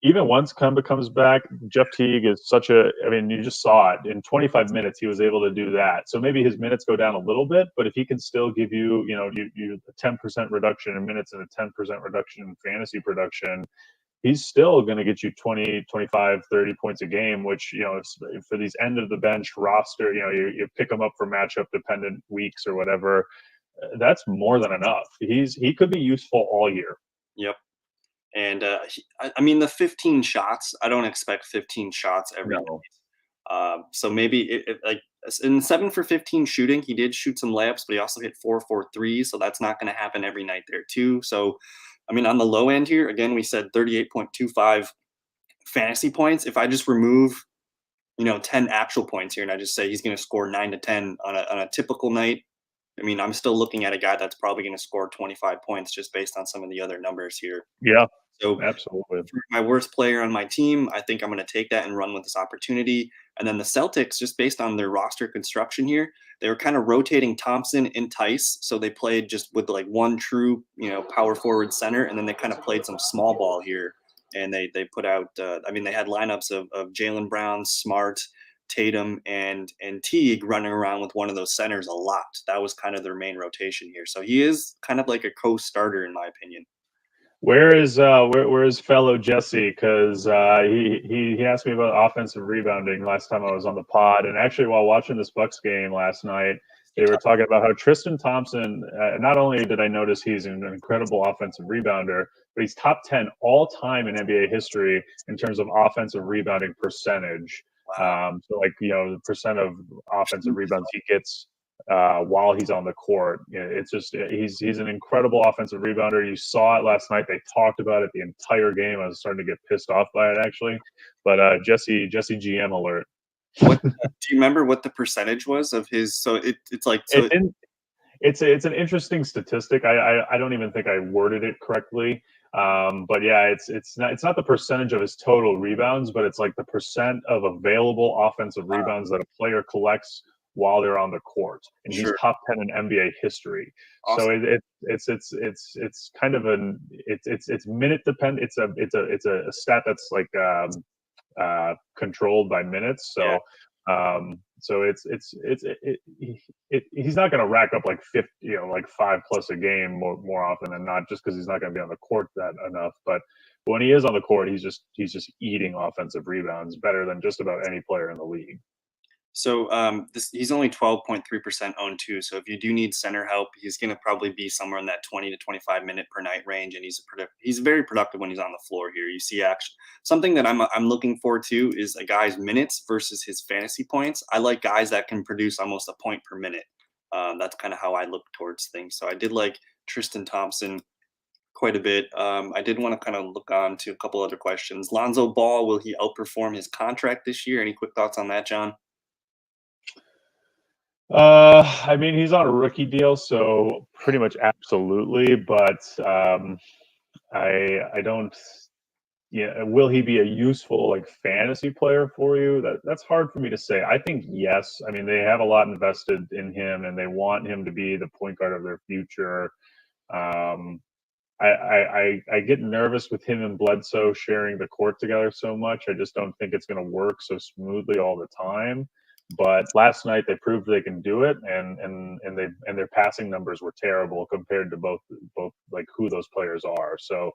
even once Kemba comes back, Jeff Teague is you just saw it. In 25 minutes, he was able to do that. So maybe his minutes go down a little bit, but if he can still give you, you a 10% reduction in minutes and a 10% reduction in fantasy production, he's still going to get you 20, 25, 30 points a game, which, if for these end of the bench roster, you pick him up for matchup dependent weeks or whatever, that's more than enough. He could be useful all year.
Yep. And the 15 shots, I don't expect 15 shots every night. So maybe in 7 for 15 shooting, he did shoot some layups, but he also hit 4 for 3. So that's not going to happen every night there too. So, on the low end here, again, we said 38.25 fantasy points. If I just remove, 10 actual points here, and I just say he's going to score 9 to 10 on a typical night, I'm still looking at a guy that's probably going to score 25 points just based on some of the other numbers here.
Yeah.
So
Absolutely.
for my worst player on my team, I think I'm going to take that and run with this opportunity. And then the Celtics, just based on their roster construction here, they were kind of rotating Thompson and Tice. So they played just with like one true, power forward center, and then they kind of played some small ball here. And they put out, they had lineups of Jaylen Brown, Smart, Tatum, and Teague running around with one of those centers a lot. That was kind of their main rotation here. So he is kind of like a co-starter in my opinion.
Where is fellow Jesse? Because he asked me about offensive rebounding last time I was on the pod, and actually while watching this Bucks game last night, they were talking about how Tristan Thompson. Not only did I notice he's an incredible offensive rebounder, but he's top 10 all time in NBA history in terms of offensive rebounding percentage.
Wow.
So like the percent of offensive rebounds he gets while he's on the court. It's just he's an incredible offensive rebounder. You saw it last night. They talked about it the entire game. I was starting to get pissed off by it actually. But Jesse GM alert.
What do you remember what the percentage was of his? So it's like so.
It's an interesting statistic. I don't even think I worded it correctly. But yeah, it's not the percentage of his total rebounds, but it's like the percent of available offensive rebounds that a player collects while they're on the court, and he's
Sure.
top 10 in NBA history.
Awesome.
So it's kind of it's minute depend. It's a stat that's like controlled by minutes.
Yeah.
So he's not going to rack up like 50, like 5+ a game more often than not, just because he's not going to be on the court that enough. But when he is on the court, he's just eating offensive rebounds better than just about any player in the league.
So he's only 12.3% owned too. So if you do need center help, he's going to probably be somewhere in that 20 to 25 minute per night range, and he's very productive when he's on the floor here. You see, actually, something that I'm looking for too is a guy's minutes versus his fantasy points. I like guys that can produce almost a point per minute. That's kind of how I look towards things. So I did like Tristan Thompson quite a bit. I did want to kind of look on to a couple other questions. Lonzo Ball, will he outperform his contract this year? Any quick thoughts on that, John?
I mean, he's on a rookie deal, so pretty much absolutely. But I don't. Yeah, will he be a useful like fantasy player for you? That's hard for me to say. I think yes. I mean, they have a lot invested in him, and they want him to be the point guard of their future. I get nervous with him and Bledsoe sharing the court together so much. I just don't think it's going to work so smoothly all the time. But last night they proved they can do it, and their passing numbers were terrible compared to both like who those players are. So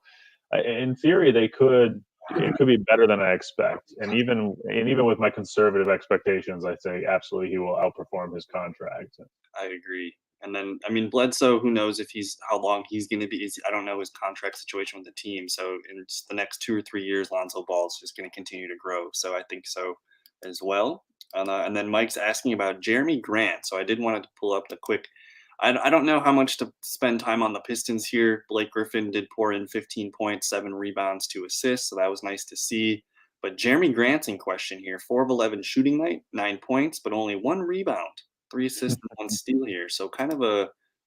in theory, they could. It could be better than I expect, and even with my conservative expectations, I say absolutely he will outperform his contract.
I agree. And then, I mean, Bledsoe, who knows if how long he's going to be. I don't know his contract situation with the team. So in just the next 2 or 3 years, Lonzo Ball is just going to continue to grow. So I think so as well. And then Mike's asking about Jeremy Grant. So I did want to pull up the quick. I don't know how much to spend time on the Pistons here. Blake Griffin did pour in 15 points, 7 rebounds, 2 assists. So that was nice to see. But Jeremy Grant's in question here. 4 of 11 shooting night, 9 points, but only 1 rebound. 3 assists and 1 steal here. So kind of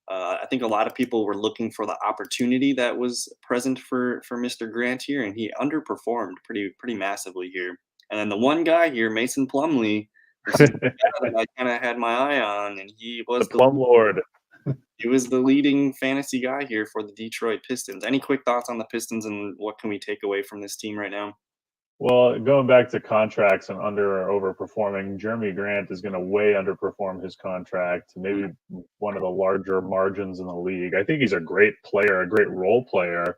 I think a lot of people were looking for the opportunity that was present for Mr. Grant here, and he underperformed pretty massively here. And then the one guy here, Mason Plumlee, this is the guy that I kind of had my eye on, and he was
the Plum Lord.
He was the leading fantasy guy here for the Detroit Pistons. Any quick thoughts on the Pistons and what can we take away from this team right now?
Well, going back to contracts and under or overperforming, Jeremy Grant is going to way underperform his contract, maybe one of the larger margins in the league. I think he's a great player, a great role player,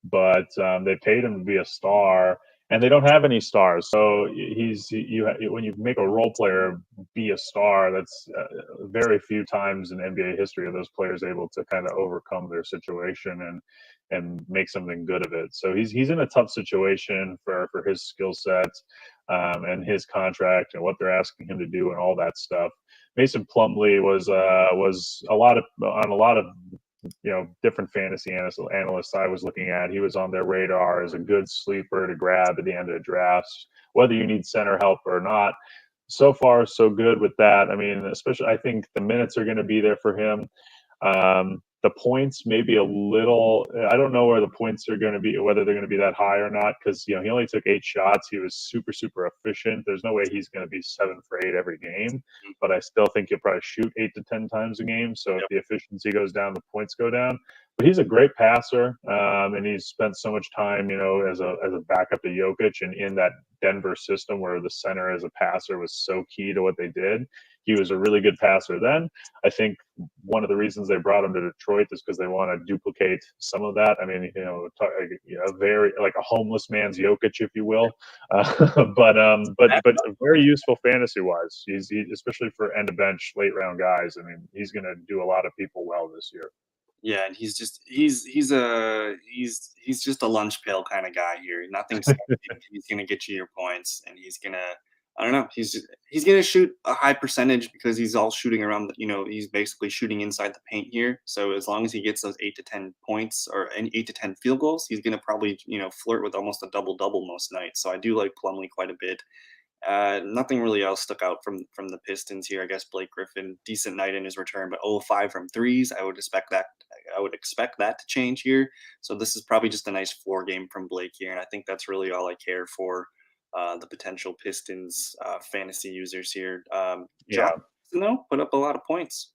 but they paid him to be a star, and they don't have any stars. So when you make a role player be a star, that's very few times in NBA history are those players able to kind of overcome their situation and make something good of it. So he's in a tough situation for his skill set and his contract and what they're asking him to do and all that stuff. Mason Plumlee was on a lot of different fantasy analysts I was looking at. He was on their radar as a good sleeper to grab at the end of drafts, whether you need center help or not. So far, so good with that. I mean, especially I think the minutes are going to be there for him. The points maybe a little. I don't know where the points are going to be, whether they're going to be that high or not, because he only took 8 shots. He was super super efficient. There's no way he's going to be 7 for 8 every game, but I still think he'll probably shoot 8 to 10 times a game. So if the efficiency goes down, the points go down. But he's a great passer, and he's spent so much time, as a backup to Jokic, and in that Denver system where the center as a passer was so key to what they did. He was a really good passer then. I think one of the reasons they brought him to Detroit is because they want to duplicate some of that. I mean, very like a homeless man's Jokic, if you will, but very useful fantasy wise. He's especially for end of bench late round guys. I mean, he's going to do a lot of people well this year.
Yeah, and he's just he's just a lunch pail kind of guy here. Nothing sexy. He's gonna get you your points, and he's gonna, I don't know, he's gonna shoot a high percentage because he's all shooting around. He's basically shooting inside the paint here. So as long as he gets those 8 to 10 points or 8 to 10 field goals, he's gonna probably flirt with almost a double double most nights. So I do like Plumlee quite a bit. Nothing really else stuck out from the Pistons here. I guess Blake Griffin, decent night in his return, but 0-5 from threes. I would expect that to change here. So this is probably just a nice floor game from Blake here, and I think that's really all I care for the potential Pistons fantasy users here. John, though, put up a lot of points.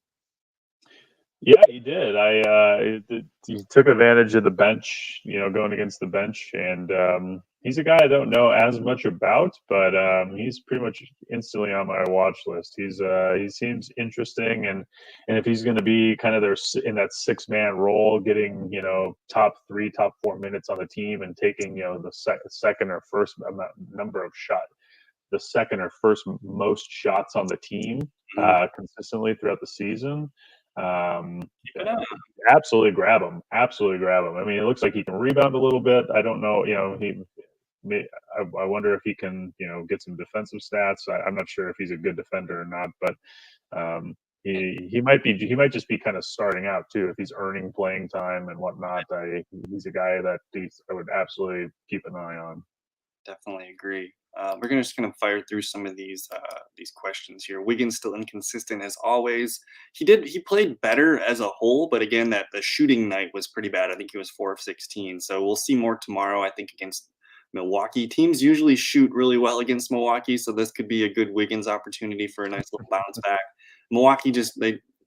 Yeah, he did. He took advantage of the bench, going against the bench, and he's a guy I don't know as much about, but he's pretty much instantly on my watch list. He seems interesting, and if he's going to be kind of there in that 6-man role, getting top 3, top 4 minutes on the team, and taking the second or first number of shots, the second or first most shots on the team consistently throughout the season. Absolutely grab him. I mean, it looks like he can rebound a little bit. I don't know. I wonder if he can, get some defensive stats. I'm not sure if he's a good defender or not, but he might just be kind of starting out too if he's earning playing time and whatnot. He's a guy that I would absolutely keep an eye on.
Definitely agree. We're just gonna fire through some of these questions here. Wiggins still inconsistent as always. He played better as a whole, but again, the shooting night was pretty bad. I think he was 4 of 16. So we'll see more tomorrow. I think against Milwaukee. Teams usually shoot really well against Milwaukee, so this could be a good Wiggins opportunity for a nice little bounce back. Milwaukee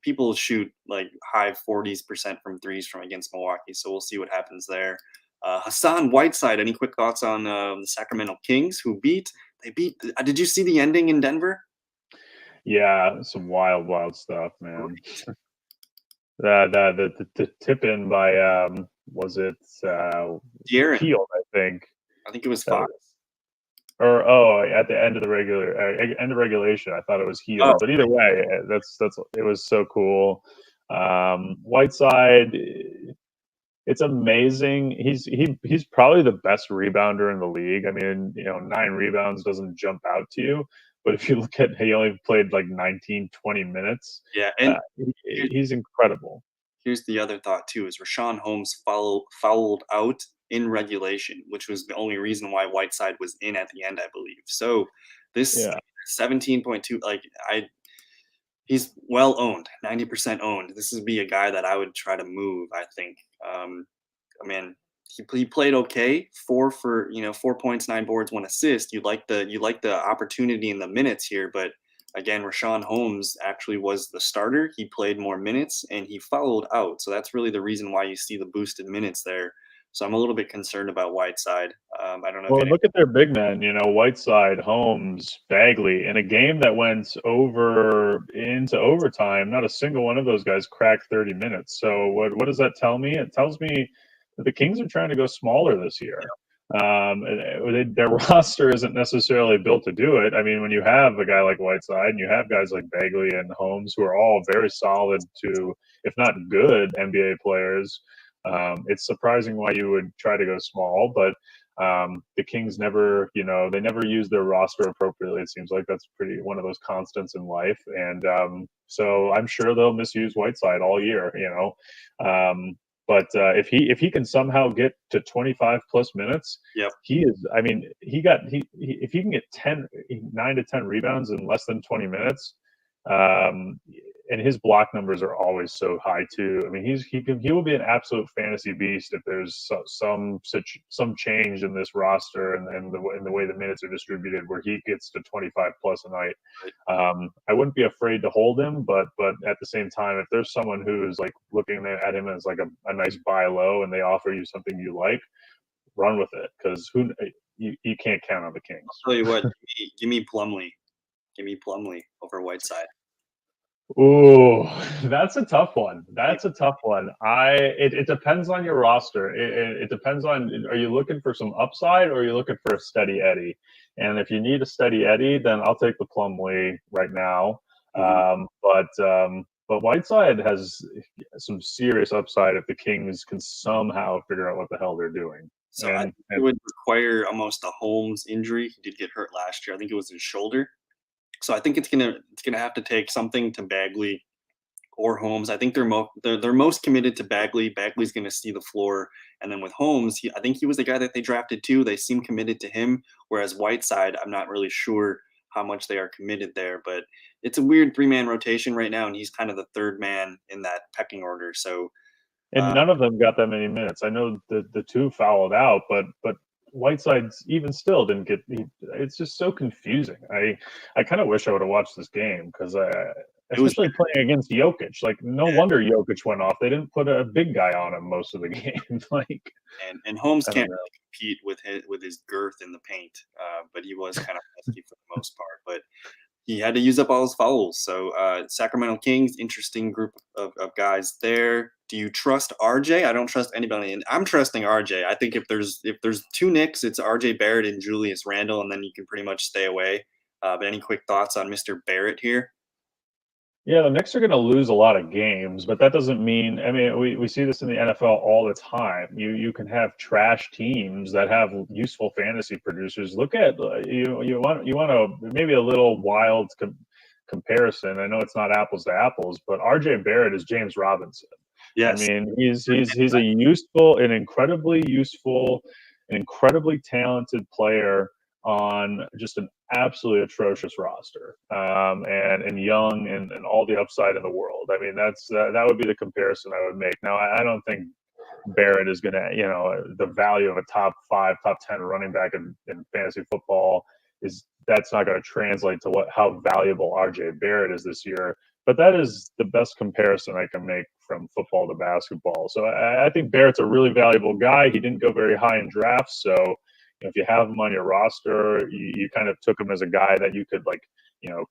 people shoot like high 40% from threes from against Milwaukee, so we'll see what happens there. Hassan Whiteside, any quick thoughts on the Sacramento Kings who beat? Did you see the ending in Denver?
Yeah, some wild stuff, man. The tip in by was it
De'Aaron?
Peel, I think.
I think it was Fox.
At the end of the end of regulation, I thought it was Heel. But either way, it was so cool. Whiteside, it's amazing. He's probably the best rebounder in the league. I mean, 9 rebounds doesn't jump out to you, but if you look at, he only played like 19, 20 minutes.
Yeah, and
he's incredible.
Here's the other thought too: is Richaun Holmes fouled out in regulation, which was the only reason why Whiteside was in at the end, I believe. So this 17.2, he's well owned, 90% owned. This would be a guy that I would try to move, I think. He played okay, 4 points, 9 boards, 1 assist. You like the opportunity in the minutes here, but again, Richaun Holmes actually was the starter. He played more minutes and he fouled out. So that's really the reason why you see the boosted minutes there. So I'm a little bit concerned about Whiteside. I don't know.
Well, look at their big men, Whiteside, Holmes, Bagley, in a game that went into overtime. Not a single one of those guys cracked 30 minutes. So what does that tell me? It tells me that the Kings are trying to go smaller this year. Their roster isn't necessarily built to do it. I mean, when you have a guy like Whiteside and you have guys like Bagley and Holmes, who are all very solid to, if not good, NBA players, it's surprising why you would try to go small, but the Kings never, they never use their roster appropriately. It seems like that's one of those constants in life. And so I'm sure they'll misuse Whiteside all year, But if he can somehow get to 25 plus minutes, he is. I mean, if he can get 9 to 10 rebounds in less than 20 minutes, and his block numbers are always so high too. I mean, he will be an absolute fantasy beast if there's some change in this roster and the way the minutes are distributed, where he gets to 25 plus a night. I wouldn't be afraid to hold him, but at the same time, if there's someone who is like looking at him as like a nice buy low and they offer you something you like, run with it, because you can't count on the Kings.
I'll tell you what, give me Plumlee. Give me Plumlee over Whiteside.
Ooh, that's a tough one. That's a tough one. It depends on your roster. It depends on, are you looking for some upside or are you looking for a steady Eddie? And if you need a steady Eddie, then I'll take the Plumlee right now. But Whiteside has some serious upside if the Kings can somehow figure out what the hell they're doing.
So I think it would require almost a Holmes injury. He did get hurt last year. I think it was his shoulder. So I think it's gonna have to take something to Bagley or Holmes. I think they're most committed to Bagley. Bagley's gonna see the floor, and then with Holmes, I think he was the guy that they drafted too. They seem committed to him, whereas Whiteside, I'm not really sure how much they are committed there. But it's a weird 3-man rotation right now, and he's kind of the third man in that pecking order. So.
And none of them got that many minutes. I know the two fouled out, but Whiteside even still didn't get. It's just so confusing. I kind of wish I would have watched this game, because especially playing against Jokic. Like, no wonder Jokic went off. They didn't put a big guy on him most of the game. Like,
and Holmes can't really compete with his girth in the paint, but he was kind of pesky for the most part. But he had to use up all his fouls. So Sacramento Kings, interesting group of guys there. Do you trust RJ? I don't trust anybody, and I'm trusting RJ. I think if there's two Knicks, it's RJ Barrett and Julius Randle, and then you can pretty much stay away. But any quick thoughts on Mr. Barrett here?
Yeah, the Knicks are going to lose a lot of games, but that doesn't mean. I mean, we see this in the NFL all the time. You can have trash teams that have useful fantasy producers. Look at you want to maybe a little wild comparison. I know it's not apples to apples, but RJ Barrett is James Robinson.
Yes.
I mean, he's a useful, an incredibly useful, an incredibly talented player on just an absolutely atrocious roster, and young and all the upside in the world. I mean, that would be the comparison I would make. Now, I don't think Barrett is going to, the value of a top 5, top 10 running back in fantasy football that's not going to translate to how valuable RJ Barrett is this year. But that is the best comparison I can make from football to basketball. So I think Barrett's a really valuable guy. He didn't go very high in drafts, so if you have him on your roster, you kind of took him as a guy that you could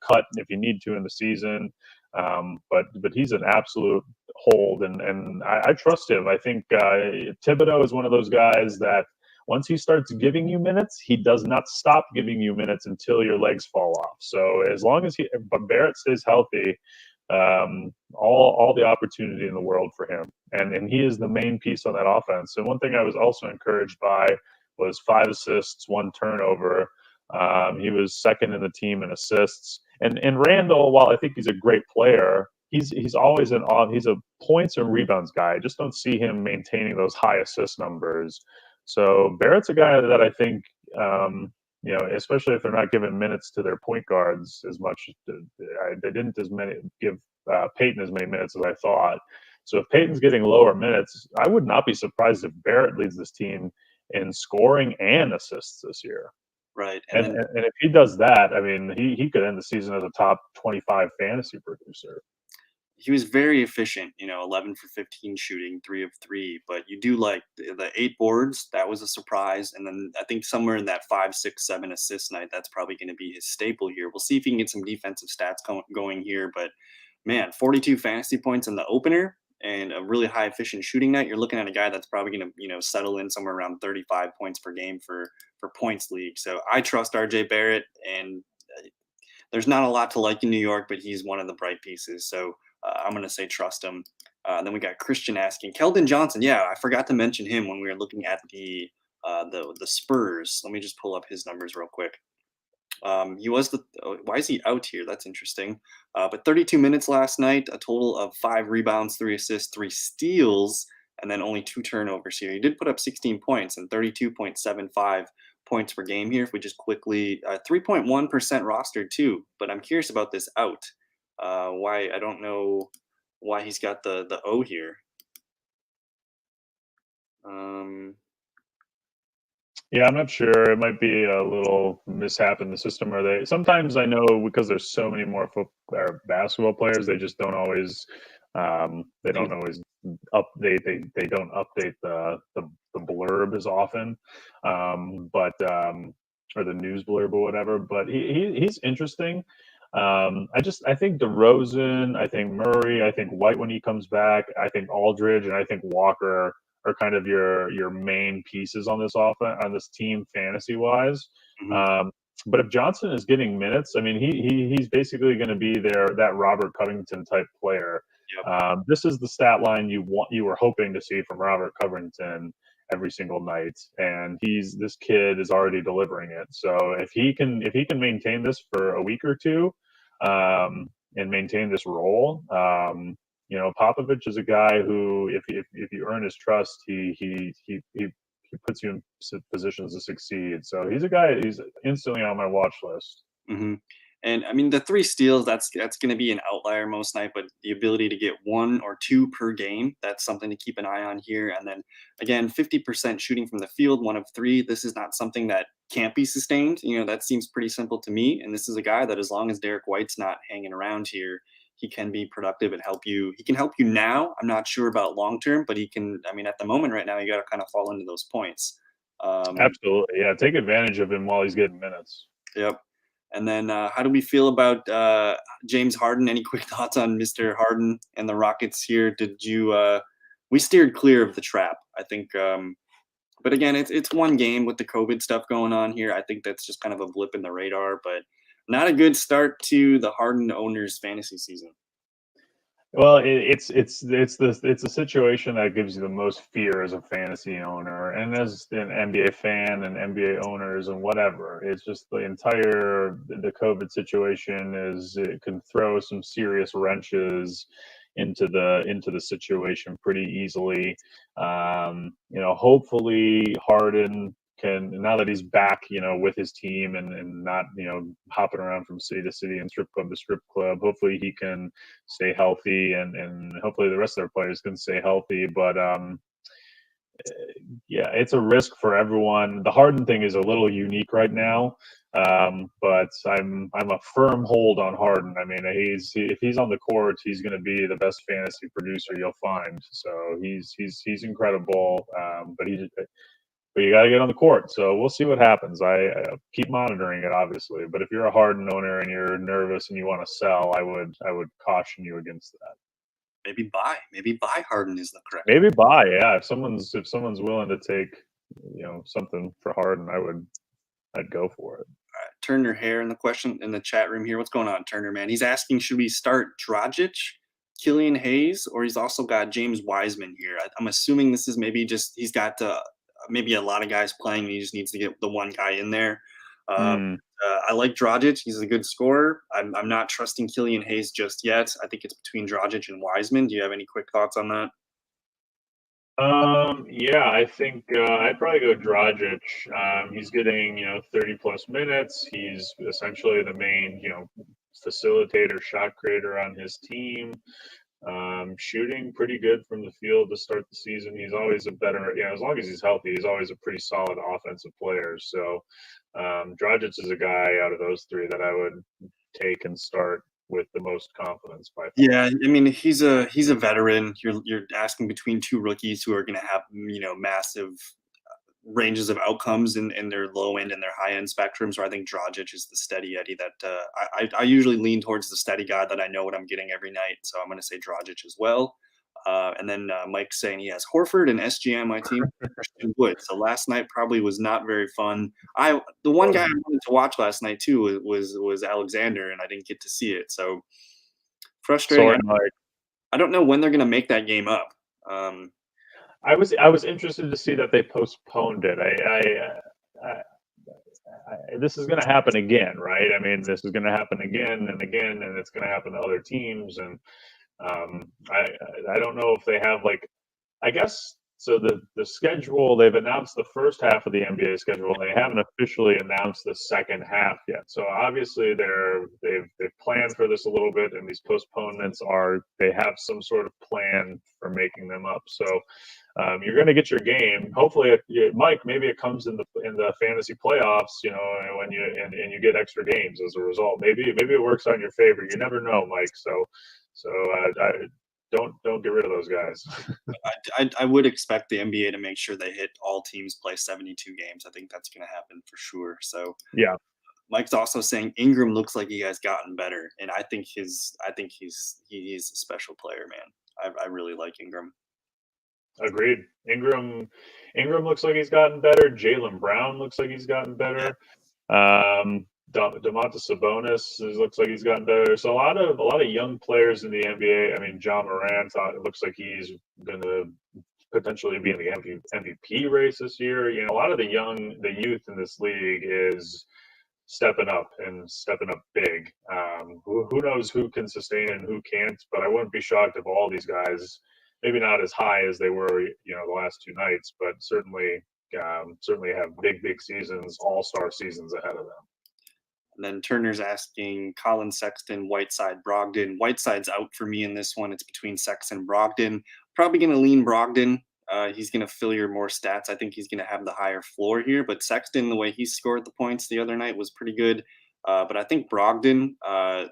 cut if you need to in the season. But he's an absolute hold, and I trust him. I think Thibodeau is one of those guys that once he starts giving you minutes, he does not stop giving you minutes until your legs fall off. So as long as Barrett stays healthy, all the opportunity in the world for him, and he is the main piece on that offense. And one thing I was also encouraged by was 5 assists, 1 turnover. He was second in the team in assists. And Randall, while I think he's a great player, he's always he's a points and rebounds guy. I just don't see him maintaining those high assist numbers. So Barrett's a guy that I think, especially if they're not giving minutes to their point guards as much. They didn't give Peyton as many minutes as I thought. So if Peyton's getting lower minutes, I would not be surprised if Barrett leads this team in scoring and assists this year.
Right.
And if he does that, I mean, he could end the season as a top 25 fantasy producer.
He was very efficient, 11 for 15 shooting, 3 of 3. But you do like the 8 boards. That was a surprise. And then I think somewhere in that 5, 6, 7 assist night, that's probably going to be his staple here. We'll see if he can get some defensive stats going here. But man, 42 fantasy points in the opener and a really high efficient shooting night. You're looking at a guy that's probably going to, settle in somewhere around 35 points per game for points league. So I trust RJ Barrett, and there's not a lot to like in New York, but he's one of the bright pieces. So I'm going to say trust him. Then we got Christian asking Keldon Johnson. Yeah, I forgot to mention him when we were looking at the Spurs. Let me just pull up his numbers real quick. He was why is he out here? That's interesting. But 32 minutes last night, a total of 5 rebounds, 3 assists, 3 steals, and then only 2 turnovers here. He did put up 16 points and 32.75 points per game here. If we just quickly 3.1% rostered too. But I'm curious about this out. Why I don't know why he's got the O here. Um,
Yeah, I'm not sure. It might be a little mishap in the system. Or they sometimes I know because there's so many more or basketball players, they just don't always they don't always update they don't update the blurb as often. But or the news blurb or whatever. But he's interesting. I think DeRozan, I think Murray, I think White when he comes back, I think Aldridge, and I think Walker are kind of your main pieces on this offense on this team fantasy wise.
mhm,
Um, but if Johnson is getting minutes, I mean he's basically going to be that Robert Covington type player.
yep.
This is the stat line you were hoping to see from Robert Covington every single night, and this kid is already delivering it. So if he can maintain this for a week or two, and maintain this role, Popovich is a guy who, if you earn his trust, he puts you in positions to succeed. So he's a guy. He's instantly on my watch list.
hmm And I mean, the 3 steals, that's going to be an outlier most night, but the ability to get 1 or 2 per game, that's something to keep an eye on here. And then again, 50% shooting from the field, 1 of 3. This is not something that can't be sustained. That seems pretty simple to me. And this is a guy that, as long as Derek White's not hanging around here, he can be productive and help you. He can help you now. I'm not sure about long term, but he can. I mean, at the moment right now, you got to kind of fall into those points. Um,
Absolutely, yeah. Take advantage of him while he's getting minutes.
Yep. And then, how do we feel about James Harden? Any quick thoughts on Mr. Harden and the Rockets here? Did you? We steered clear of the trap, I think. But again, it's one game with the COVID stuff going on here. I think that's just kind of a blip in the radar, but not a good start to the Harden owners' fantasy season.
Well, it's a situation that gives you the most fear as a fantasy owner and as an NBA fan and NBA owners and whatever. It's just the COVID situation it can throw some serious wrenches into the situation pretty easily. Hopefully Harden can, now that he's back, with his team and not, hopping around from city to city and strip club to strip club. Hopefully he can stay healthy, and hopefully the rest of their players can stay healthy. But yeah, it's a risk for everyone. The Harden thing is a little unique right now, but I'm a firm hold on Harden. I mean, if he's on the court, he's going to be the best fantasy producer you'll find. So he's incredible. But you got to get on the court. So we'll see what happens. I keep monitoring it, obviously. But if you're a Harden owner and you're nervous and you want to sell, I would caution you against that.
Maybe buy Harden is the correct.
Maybe buy, yeah. If someone's willing to take, something for Harden, I'd go for it.
Turner Hair in the question in the chat room here. What's going on, Turner, man? He's asking, should we start Dragic, Killian Hayes, or he's also got James Wiseman here? I'm assuming this is maybe just he's got maybe a lot of guys playing. And he just needs to get the one guy in there. Uh,
Hmm.
I like Dragic. He's a good scorer. I'm not trusting Killian Hayes just yet. I think it's between Dragic and Wiseman. Do you have any quick thoughts on that?
Yeah, I think I'd probably go Dragic. He's getting 30 plus minutes. He's essentially the main facilitator, shot creator on his team. Shooting pretty good from the field to start the season. He's always a better, as long as he's healthy, he's always a pretty solid offensive player. So, Dragic is a guy out of those three that I would take and start with the most confidence by far.
Yeah, I mean he's a veteran. You're asking between 2 rookies who are going to have massive ranges of outcomes in their low end and their high end spectrum. So I think Dragic is the steady Eddie that I usually lean towards the steady guy that I know what I'm getting every night. So I'm going to say Dragic as well. And then Mike's saying he has Horford and SGM on my team. Christian Wood. So last night probably was not very fun. The one guy I wanted to watch last night too was Alexander, and I didn't get to see it. So frustrating.
Sorry, Mike.
I don't know when they're going to make that game up. Um,
I was interested to see that they postponed it. This is going to happen again, right? I mean, this is going to happen again and again, and it's going to happen to other teams. And I don't know if they have, like, I guess So the schedule, they've announced the first half of the NBA schedule, and they haven't officially announced the second half yet. So obviously they've planned for this a little bit, and these postponements they have some sort of plan for making them up. So you're going to get your game. Hopefully, Mike, maybe it comes in the fantasy playoffs, when you get extra games as a result. Maybe it works on your favor. You never know, Mike. So don't get rid of those guys.
I would expect the NBA to make sure they hit all teams play 72 games. I think that's going to happen for sure. So
yeah.
Mike's also saying Ingram looks like he has gotten better, and I think he's a special player, man. I really like Ingram.
Agreed. Ingram looks like he's gotten better. Jaylen Brown looks like he's gotten better. Domantas Sabonis looks like he's gotten better. So a lot of young players in the NBA. I mean, John Morant, it looks like he's going to potentially be in the MVP race this year. A lot of the youth in this league is stepping up big. Who knows who can sustain it and who can't? But I wouldn't be shocked if all these guys, maybe not as high as they were, the last two nights, but certainly have big seasons, all-star seasons ahead of them.
And then Turner's asking Colin, Sexton, Whiteside, Brogdon. Whiteside's out for me in this one. It's between Sexton and Brogdon. Probably going to lean Brogdon. He's going to fill your more stats. I think he's going to have the higher floor here. But Sexton, the way he scored the points the other night was pretty good. But I think Brogdon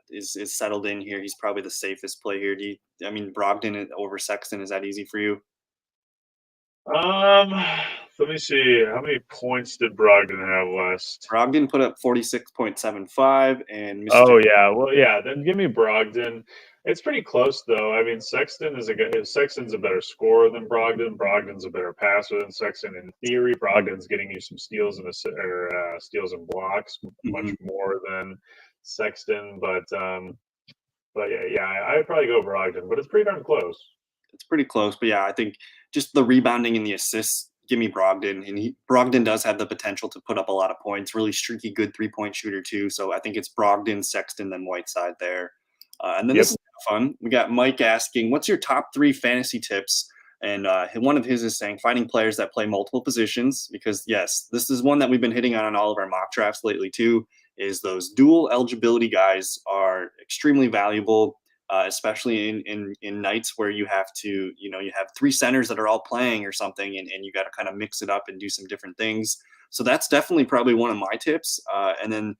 is settled in here. He's probably the safest play here. Brogdon over Sexton, is that easy for you?
Let me see. How many points did Brogdon have last?
Brogdon put up 46.75, and
Oh yeah, well yeah. Then give me Brogdon. It's pretty close though. I mean, Sexton's a better scorer than Brogdon. Brogdon's a better passer than Sexton. In theory, Brogdon's getting you some steals and steals and blocks much more than Sexton. But yeah, I'd probably go Brogdon. But it's pretty darn close.
It's pretty close, but yeah, I think just the rebounding and the assists, give me Brogdon. And Brogdon does have the potential to put up a lot of points. Really streaky, good three-point shooter too. So I think it's Brogdon, Sexton, then Whiteside there. And then This is fun. We got Mike asking, what's your top 3 fantasy tips? And one of his is saying finding players that play multiple positions, because yes, this is one that we've been hitting on all of our mock drafts lately too, is those dual eligibility guys are extremely valuable. Especially in nights where you have to, you have 3 centers that are all playing or something, and you got to kind of mix it up and do some different things. So that's definitely probably one of my tips. And then,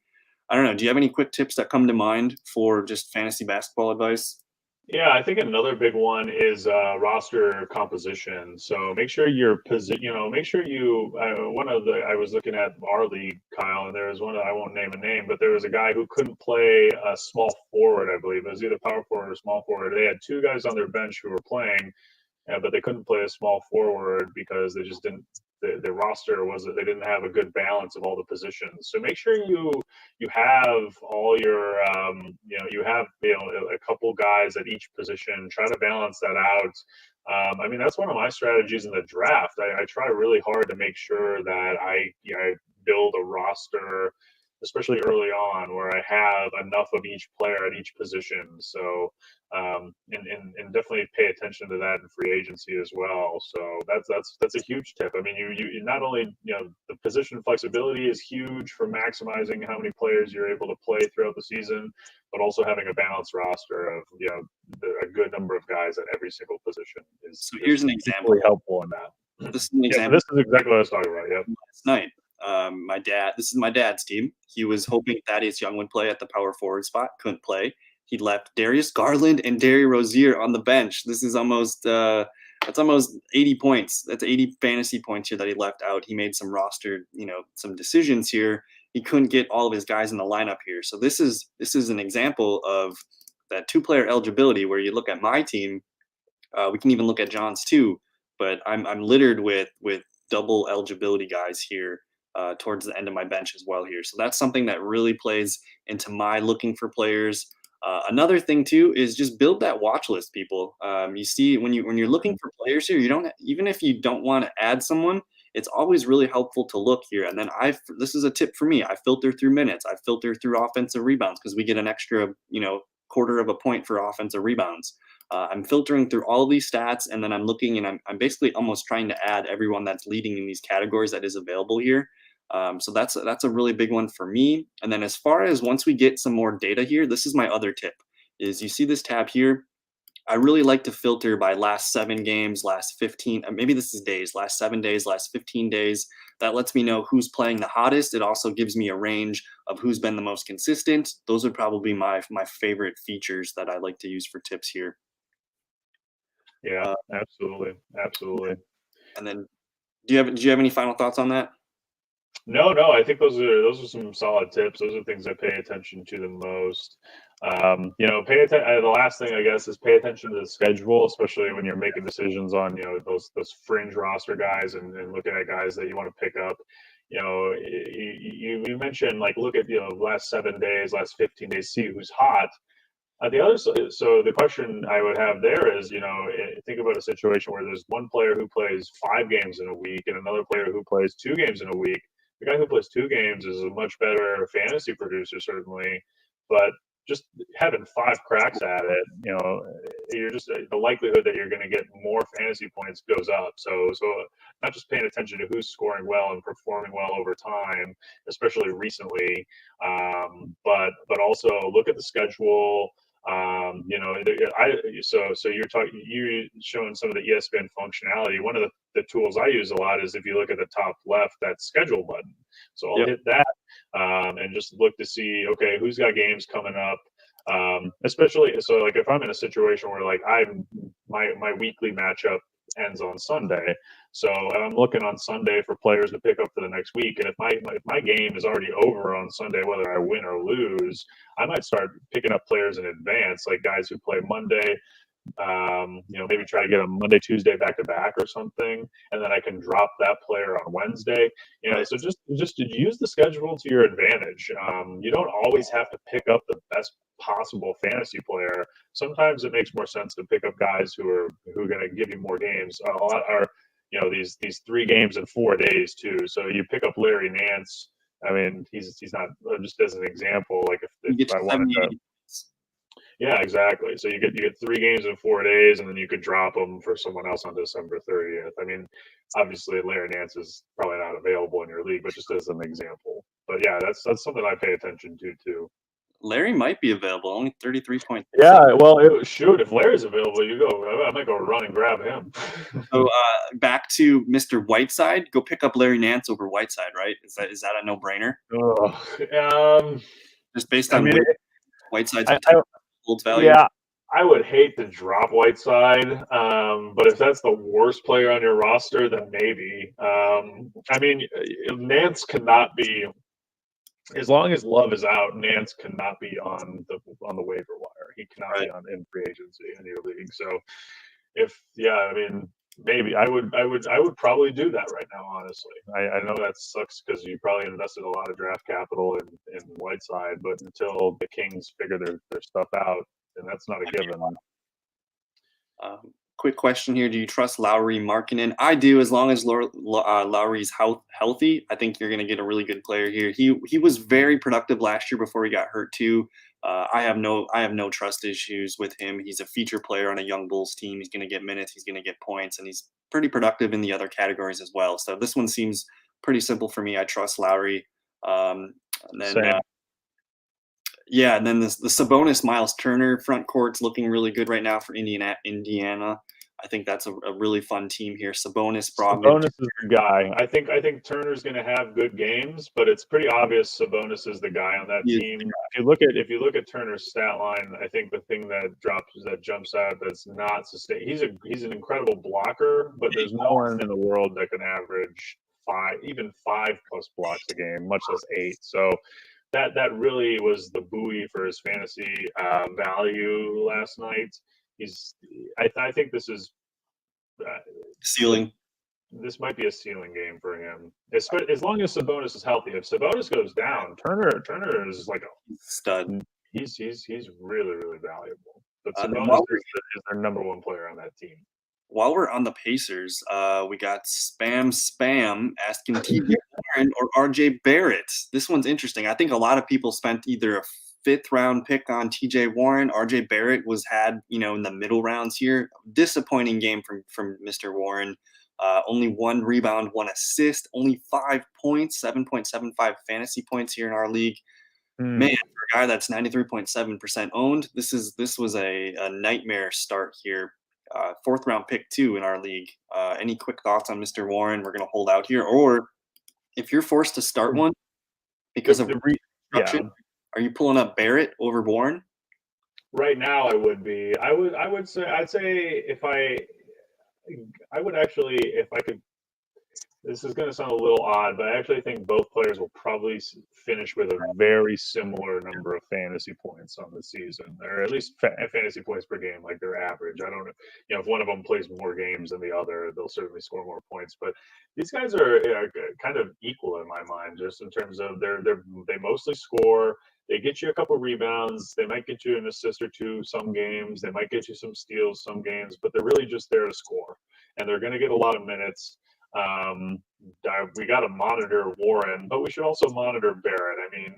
I don't know, do you have any quick tips that come to mind for just fantasy basketball advice?
Yeah, I think another big one is roster composition. So make sure you're make sure you. I was looking at our league, Kyle, and there was one, I won't name a name, but there was a guy who couldn't play a small forward. I believe it was either power forward or small forward. They had 2 guys on their bench who were playing, but they couldn't play a small forward because they just didn't. The roster they didn't have a good balance of all the positions. So make sure you have all your you have a couple guys at each position. Try to balance that out. That's one of my strategies in the draft. I try really hard to make sure that I build a roster, especially early on, where I have enough of each player at each position. So and definitely pay attention to that in free agency as well. So that's a huge tip. I mean, you not only the position flexibility is huge for maximizing how many players you're able to play throughout the season, but also having a balanced roster of a good number of guys at every single position is.
So here's an example.
Really helpful in that.
This is an example.
This is exactly what I was talking about. Yeah.
Last night. This is my dad's team. He was hoping Thaddeus Young would play at the power forward spot, couldn't play. He left Darius Garland and Darius Rozier on the bench. This is almost 80 points. That's 80 fantasy points here that he left out. He made some roster, some decisions here. He couldn't get all of his guys in the lineup here. So this is an example of that 2-player eligibility where you look at my team. We can even look at John's too, but I'm littered with double eligibility guys here. Towards the end of my bench as well here. So that's something that really plays into my looking for players. Another thing too is just build that watch list, people. You see, when you're looking for players here, even if you don't want to add someone, it's always really helpful to look here. And then this is a tip for me. I filter through minutes. I filter through offensive rebounds because we get an extra, quarter of a point for offensive rebounds. I'm filtering through all of these stats, and then I'm looking and I'm basically almost trying to add everyone that's leading in these categories that is available here. So that's a really big one for me. And then as far as once we get some more data here, this is my other tip, is you see this tab here. I really like to filter by last 7 games, last 15, maybe this is days, last 7 days, last 15 days. That lets me know who's playing the hottest. It also gives me a range of who's been the most consistent. Those are probably my favorite features that I like to use for tips here.
Yeah, absolutely.
And then do you have any final thoughts on that?
No, I think those are some solid tips. Those are things I pay attention to the most. Pay attention. The last thing I guess is pay attention to the schedule, especially when you're making decisions on those fringe roster guys and looking at guys that you want to pick up. You mentioned like look at last 7 days, last 15 days, see who's hot. The other so the question I would have there is think about a situation where there's one player who plays 5 games in a week and another player who plays 2 games in a week. The guy who plays 2 games is a much better fantasy producer, certainly, but just having 5 cracks at it, you're just the likelihood that you're going to get more fantasy points goes up. So not just paying attention to who's scoring well and performing well over time, especially recently, but also look at the schedule. You're showing some of the ESPN functionality. One of the tools I use a lot is if you look at the top left, that schedule button. So I'll hit that and just look to see, okay, who's got games coming up. Especially so like if I'm in a situation where like my weekly matchup ends on Sunday. So I'm looking on Sunday for players to pick up for the next week. And if my game is already over on Sunday, whether I win or lose, I might start picking up players in advance, like guys who play Monday, maybe try to get a Monday, Tuesday back to back or something. And then I can drop that player on Wednesday, so just to use the schedule to your advantage. You don't always have to pick up the best possible fantasy player. Sometimes it makes more sense to pick up guys who are going to give you more games. A lot are, these 3 games in 4 days too. So you pick up Larry Nance. I mean, he's not, just as an example, like if I wanted to. Yeah, exactly. So you get 3 games in 4 days, and then you could drop them for someone else on December 30th. I mean, obviously Larry Nance is probably not available in your league, but just as an example. But yeah, that's something I pay attention to too.
Larry might be available, only 33 points.
Yeah, well, if Larry's available, I might go run and grab him.
So back to Mr. Whiteside, go pick up Larry Nance over Whiteside, right? Is that a no-brainer? Just based on Whiteside's value.
Yeah, I would hate to drop Whiteside, but if that's the worst player on your roster, then maybe. Nance cannot be. As long as Love is out, Nance cannot be on the waiver wire. He cannot be in free agency in your league. So, maybe I would probably do that right now. Honestly, I know that sucks because you probably invested a lot of draft capital in Whiteside, but until the Kings figure their stuff out, then that's not a given.
Quick question here. Do you trust Lowry Markkinen? I do, as long as Lowry's healthy. I think you're going to get a really good player here. He was very productive last year before he got hurt too. I have no trust issues with him. He's a feature player on a young Bulls team. He's going to get minutes. He's going to get points, and he's pretty productive in the other categories as well. So this one seems pretty simple for me. I trust Lowry. And then the Sabonis Miles Turner front court's looking really good right now for Indiana. I think that's a really fun team here. Sabonis is
the guy. I think Turner's going to have good games, but it's pretty obvious Sabonis is the guy on that team. If you look at Turner's stat line, I think the thing that jumps out that's not sustained. He's an incredible blocker, but there's no one in the world that can average 5 plus blocks a game, much less 8. So that really was the buoy for his fantasy value last night. I think this is
ceiling.
This might be a ceiling game for him, as long as Sabonis is healthy. If Sabonis goes down, Turner is like a
stud.
He's really, really valuable. But Sabonis is their number 1 player on that team.
While we're on the Pacers, we got Spam asking Teague or RJ Barrett. This one's interesting. I think a lot of people spent either a fifth round pick on TJ Warren. RJ Barrett was had, in the middle rounds here. Disappointing game from Mr. Warren. Only 1 rebound, 1 assist, only 5 points, 7.75 fantasy points here in our league. Man, for a guy that's 93.7% owned, this was a nightmare start here. Fourth round pick too in our league. Any quick thoughts on Mr. Warren? We're going to hold out here, or if you're forced to start one because of restructuring, are you pulling up Barrett over Warren?
Right now, I would be. I'd say I would actually, if I could. This is going to sound a little odd, but I actually think both players will probably finish with a very similar number of fantasy points on the season, or at least fantasy points per game, like their average. I don't know, if one of them plays more games than the other, they'll certainly score more points. But these guys are kind of equal in my mind, just in terms of they mostly score. They get you a couple rebounds. They might get you an assist or two some games. They might get you some steals some games, but they're really just there to score, and they're going to get a lot of minutes. We got to monitor Warren, but we should also monitor Barrett. I mean,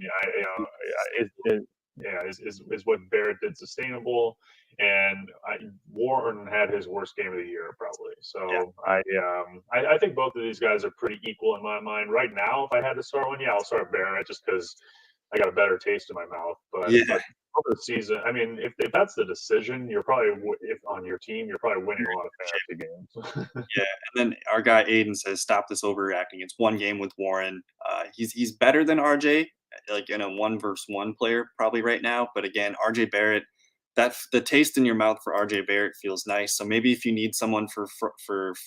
is what Barrett did sustainable? And Warren had his worst game of the year probably. So yeah. I think both of these guys are pretty equal in my mind right now. If I had to start one, I'll start Barrett just because I got a better taste in my mouth. But over the season, I mean, if that's the decision, you're probably if on your team, you're probably winning a lot of fantasy games.
Yeah, and then our guy Aiden says, "Stop this overreacting. It's one game with Warren. He's better than RJ, like in a 1-versus-1 player probably right now. But again, RJ Barrett, the taste in your mouth for RJ Barrett feels nice. So maybe if you need someone for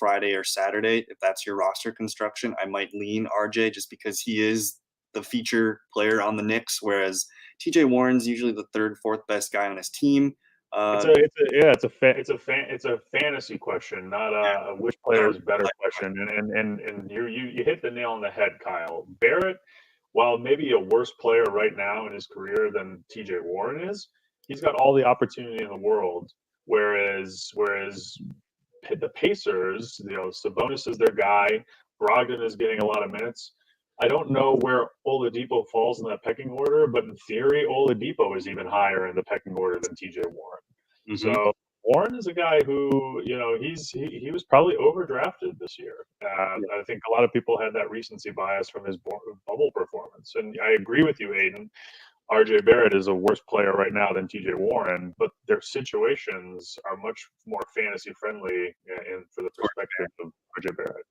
Friday or Saturday, if that's your roster construction, I might lean RJ just because he is the feature player on the Knicks, whereas TJ Warren's usually the third, fourth best guy on his team.
It's a fantasy question, not a which player is better question. And you hit the nail on the head, Kyle. Barrett, while maybe a worse player right now in his career than TJ Warren is, he's got all the opportunity in the world. Whereas the Pacers, Sabonis is their guy. Brogdon is getting a lot of minutes. I don't know where Oladipo falls in that pecking order, but in theory, Oladipo is even higher in the pecking order than TJ Warren. Mm-hmm. So Warren is a guy who, he was probably overdrafted this year. I think a lot of people had that recency bias from his bubble performance. And I agree with you, Aiden. RJ Barrett is a worse player right now than TJ Warren, but their situations are much more fantasy friendly for the perspective of RJ Barrett.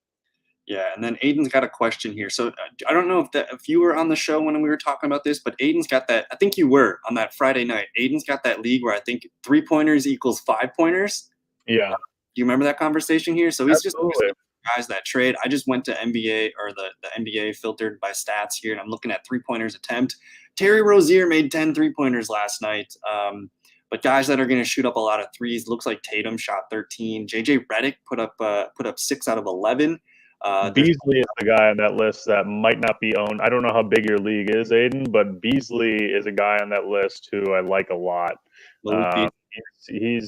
Yeah, and then Aiden's got a question here. So I don't know if you were on the show when we were talking about this, but Aiden's got that. I think you were on that Friday night. Aiden's got that league where I think 3-pointers equals 5-pointers.
Yeah.
Do you remember that conversation here? So he's just guys that trade. I just went to NBA or the NBA filtered by stats here, and I'm looking at 3-pointers attempt. Terry Rozier made 10 3-pointers last night. But guys that are going to shoot up a lot of threes, looks like Tatum shot 13. JJ Redick put up 6 out of 11.
Beasley is the guy on that list that might not be owned. I don't know how big your league is, Aiden, but Beasley is a guy on that list who I like a lot. He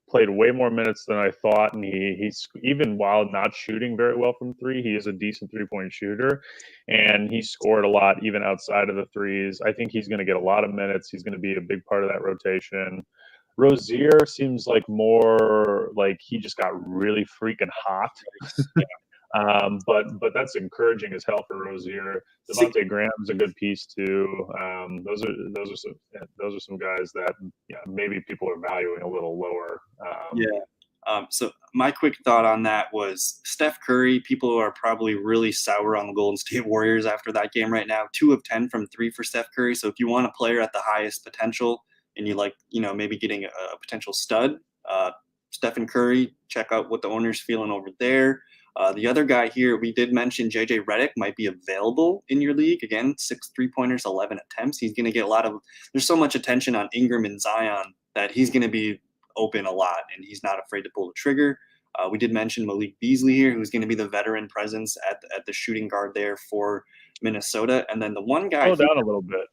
played way more minutes than I thought, and he's even while not shooting very well from three, he is a decent 3-point shooter, and he scored a lot even outside of the threes. I think he's going to get a lot of minutes. He's going to be a big part of that rotation. Rozier seems like more like he just got really freaking hot. But that's encouraging as hell for Rozier. Devontae Graham's a good piece too. Those are some guys that maybe people are valuing a little lower.
So my quick thought on that was Steph Curry. People are probably really sour on the Golden State Warriors after that game right now. 2 of 10 from 3 for Steph Curry. So if you want a player at the highest potential and you like, maybe getting a potential stud, Stephen Curry, check out what the owner's feeling over there. The other guy here, we did mention JJ Redick might be available in your league. Again, 6 3-pointers, 11 attempts. He's going to get there's so much attention on Ingram and Zion that he's going to be open a lot, and he's not afraid to pull the trigger. We did mention Malik Beasley here, who's going to be the veteran presence at the shooting guard there for Minnesota. And then the one guy—
Scroll down a little bit,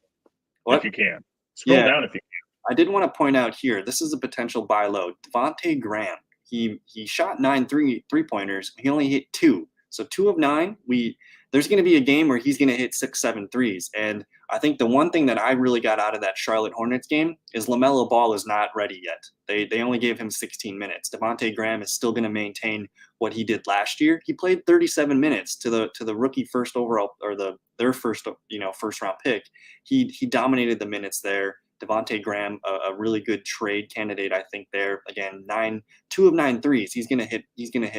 if you can. Scroll down if you can.
I did want to point out here, this is a potential buy low. Devontae Graham. He shot 9 3-pointers. He only hit 2. So 2 of 9. There's going to be a game where he's going to hit 6, 7 threes. And I think the one thing that I really got out of that Charlotte Hornets game is LaMelo Ball is not ready yet. They only gave him 16 minutes. Devontae Graham is still going to maintain what he did last year. He played 37 minutes to the rookie first overall, or their first first round pick. He dominated the minutes there. Devontae Graham, a really good trade candidate, I think. There again, 2 of 9 threes. He's gonna hit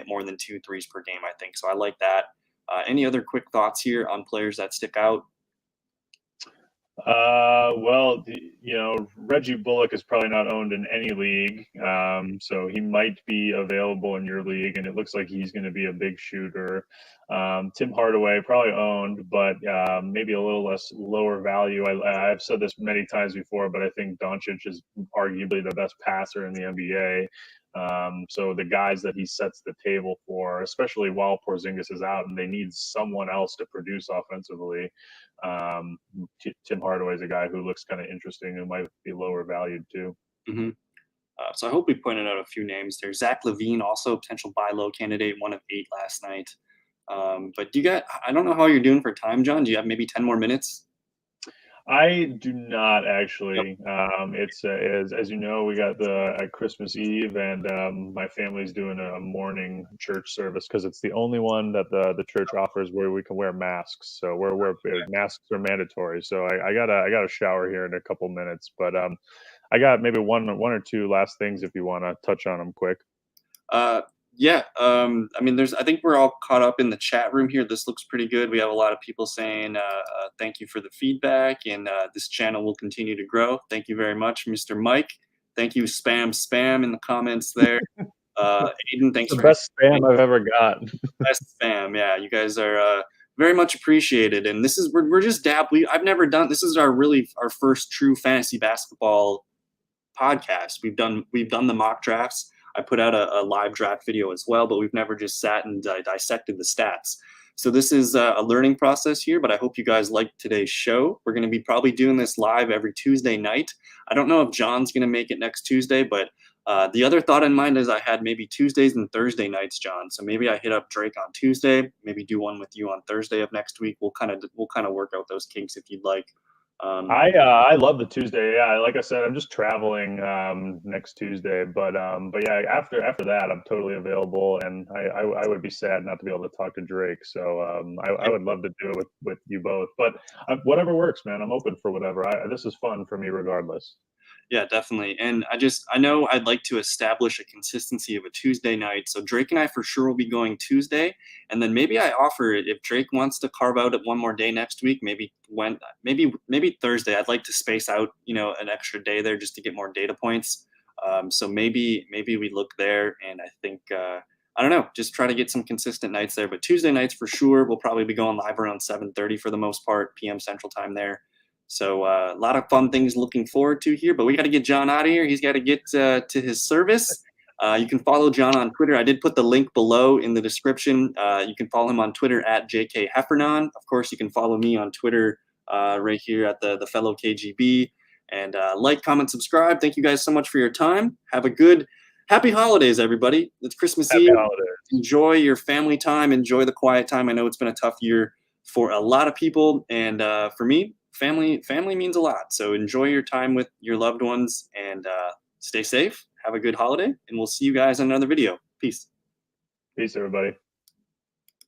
more than 2 threes per game, I think. So I like that. Any other quick thoughts here on players that stick out?
Well, Reggie Bullock is probably not owned in any league, so he might be available in your league, and it looks like he's going to be a big shooter. Tim Hardaway probably owned, but maybe a little less lower value. I've said this many times before, but I think Doncic is arguably the best passer in the NBA. So the guys that he sets the table for, especially while Porzingis is out and they need someone else to produce offensively, Tim Hardaway is a guy who looks kind of interesting and might be lower valued too.
Mm-hmm. So I hope we pointed out a few names there. Zach LaVine, also a potential buy low candidate, 1 of 8 last night. But I don't know how you're doing for time, John. Do you have maybe 10 more minutes?
I do not actually.
Yep.
It's as you know, we got the Christmas Eve, and my family's doing a morning church service because it's the only one that the church offers where we can wear masks. So masks are mandatory. So I got a shower here in a couple minutes, but I got maybe one or two last things if you want to touch on them quick.
Yeah. I mean, I think we're all caught up in the chat room here. This looks pretty good. We have a lot of people saying, thank you for the feedback, and this channel will continue to grow. Thank you very much, Mr. Mike. Thank you, spam in the comments there. Aiden, thanks
the
for
best spam I've ever got.
best spam. Yeah, you guys are very much appreciated. And we're just I've never done, this is our first true fantasy basketball podcast. We've done the mock drafts. I put out a live draft video as well, but we've never just sat and dissected the stats. So this is a learning process here, but I hope you guys liked today's show. We're going to be probably doing this live every Tuesday night. I don't know if John's going to make it next Tuesday, but the other thought in mind is I had maybe Tuesdays and Thursday nights, John. So maybe I hit up Drake on Tuesday, maybe do one with you on Thursday of next week. We'll kind of work out those kinks if you'd like.
I love the Tuesday. Yeah, like I said, I'm just traveling next Tuesday, but yeah, after that, I'm totally available, and I would be sad not to be able to talk to Drake. So I would love to do it with you both, but whatever works, man. I'm open for whatever. This is fun for me, regardless.
Yeah, definitely. And I know I'd like to establish a consistency of a Tuesday night. So Drake and I for sure will be going Tuesday. And then maybe I offer it if Drake wants to carve out one more day next week, maybe Thursday. I'd like to space out, an extra day there just to get more data points. So maybe we look there, and I think, I don't know, just try to get some consistent nights there. But Tuesday nights for sure, we'll probably be going live around 7:30 for the most part, PM Central Time there. So a lot of fun things looking forward to here, but we got to get John out of here. He's got to get to his service. You can follow John on Twitter. I did put the link below in the description. You can follow him on Twitter at JK Heffernon. Of course, you can follow me on Twitter right here at the fellow KGB. And like, comment, subscribe. Thank you guys so much for your time. Have a good, happy holidays, everybody. It's Christmas Eve.
Holidays.
Enjoy your family time. Enjoy the quiet time. I know it's been a tough year for a lot of people. And for me, family means a lot. So enjoy your time with your loved ones, and stay safe. Have a good holiday, and we'll see you guys in another video. Peace.
Peace, everybody.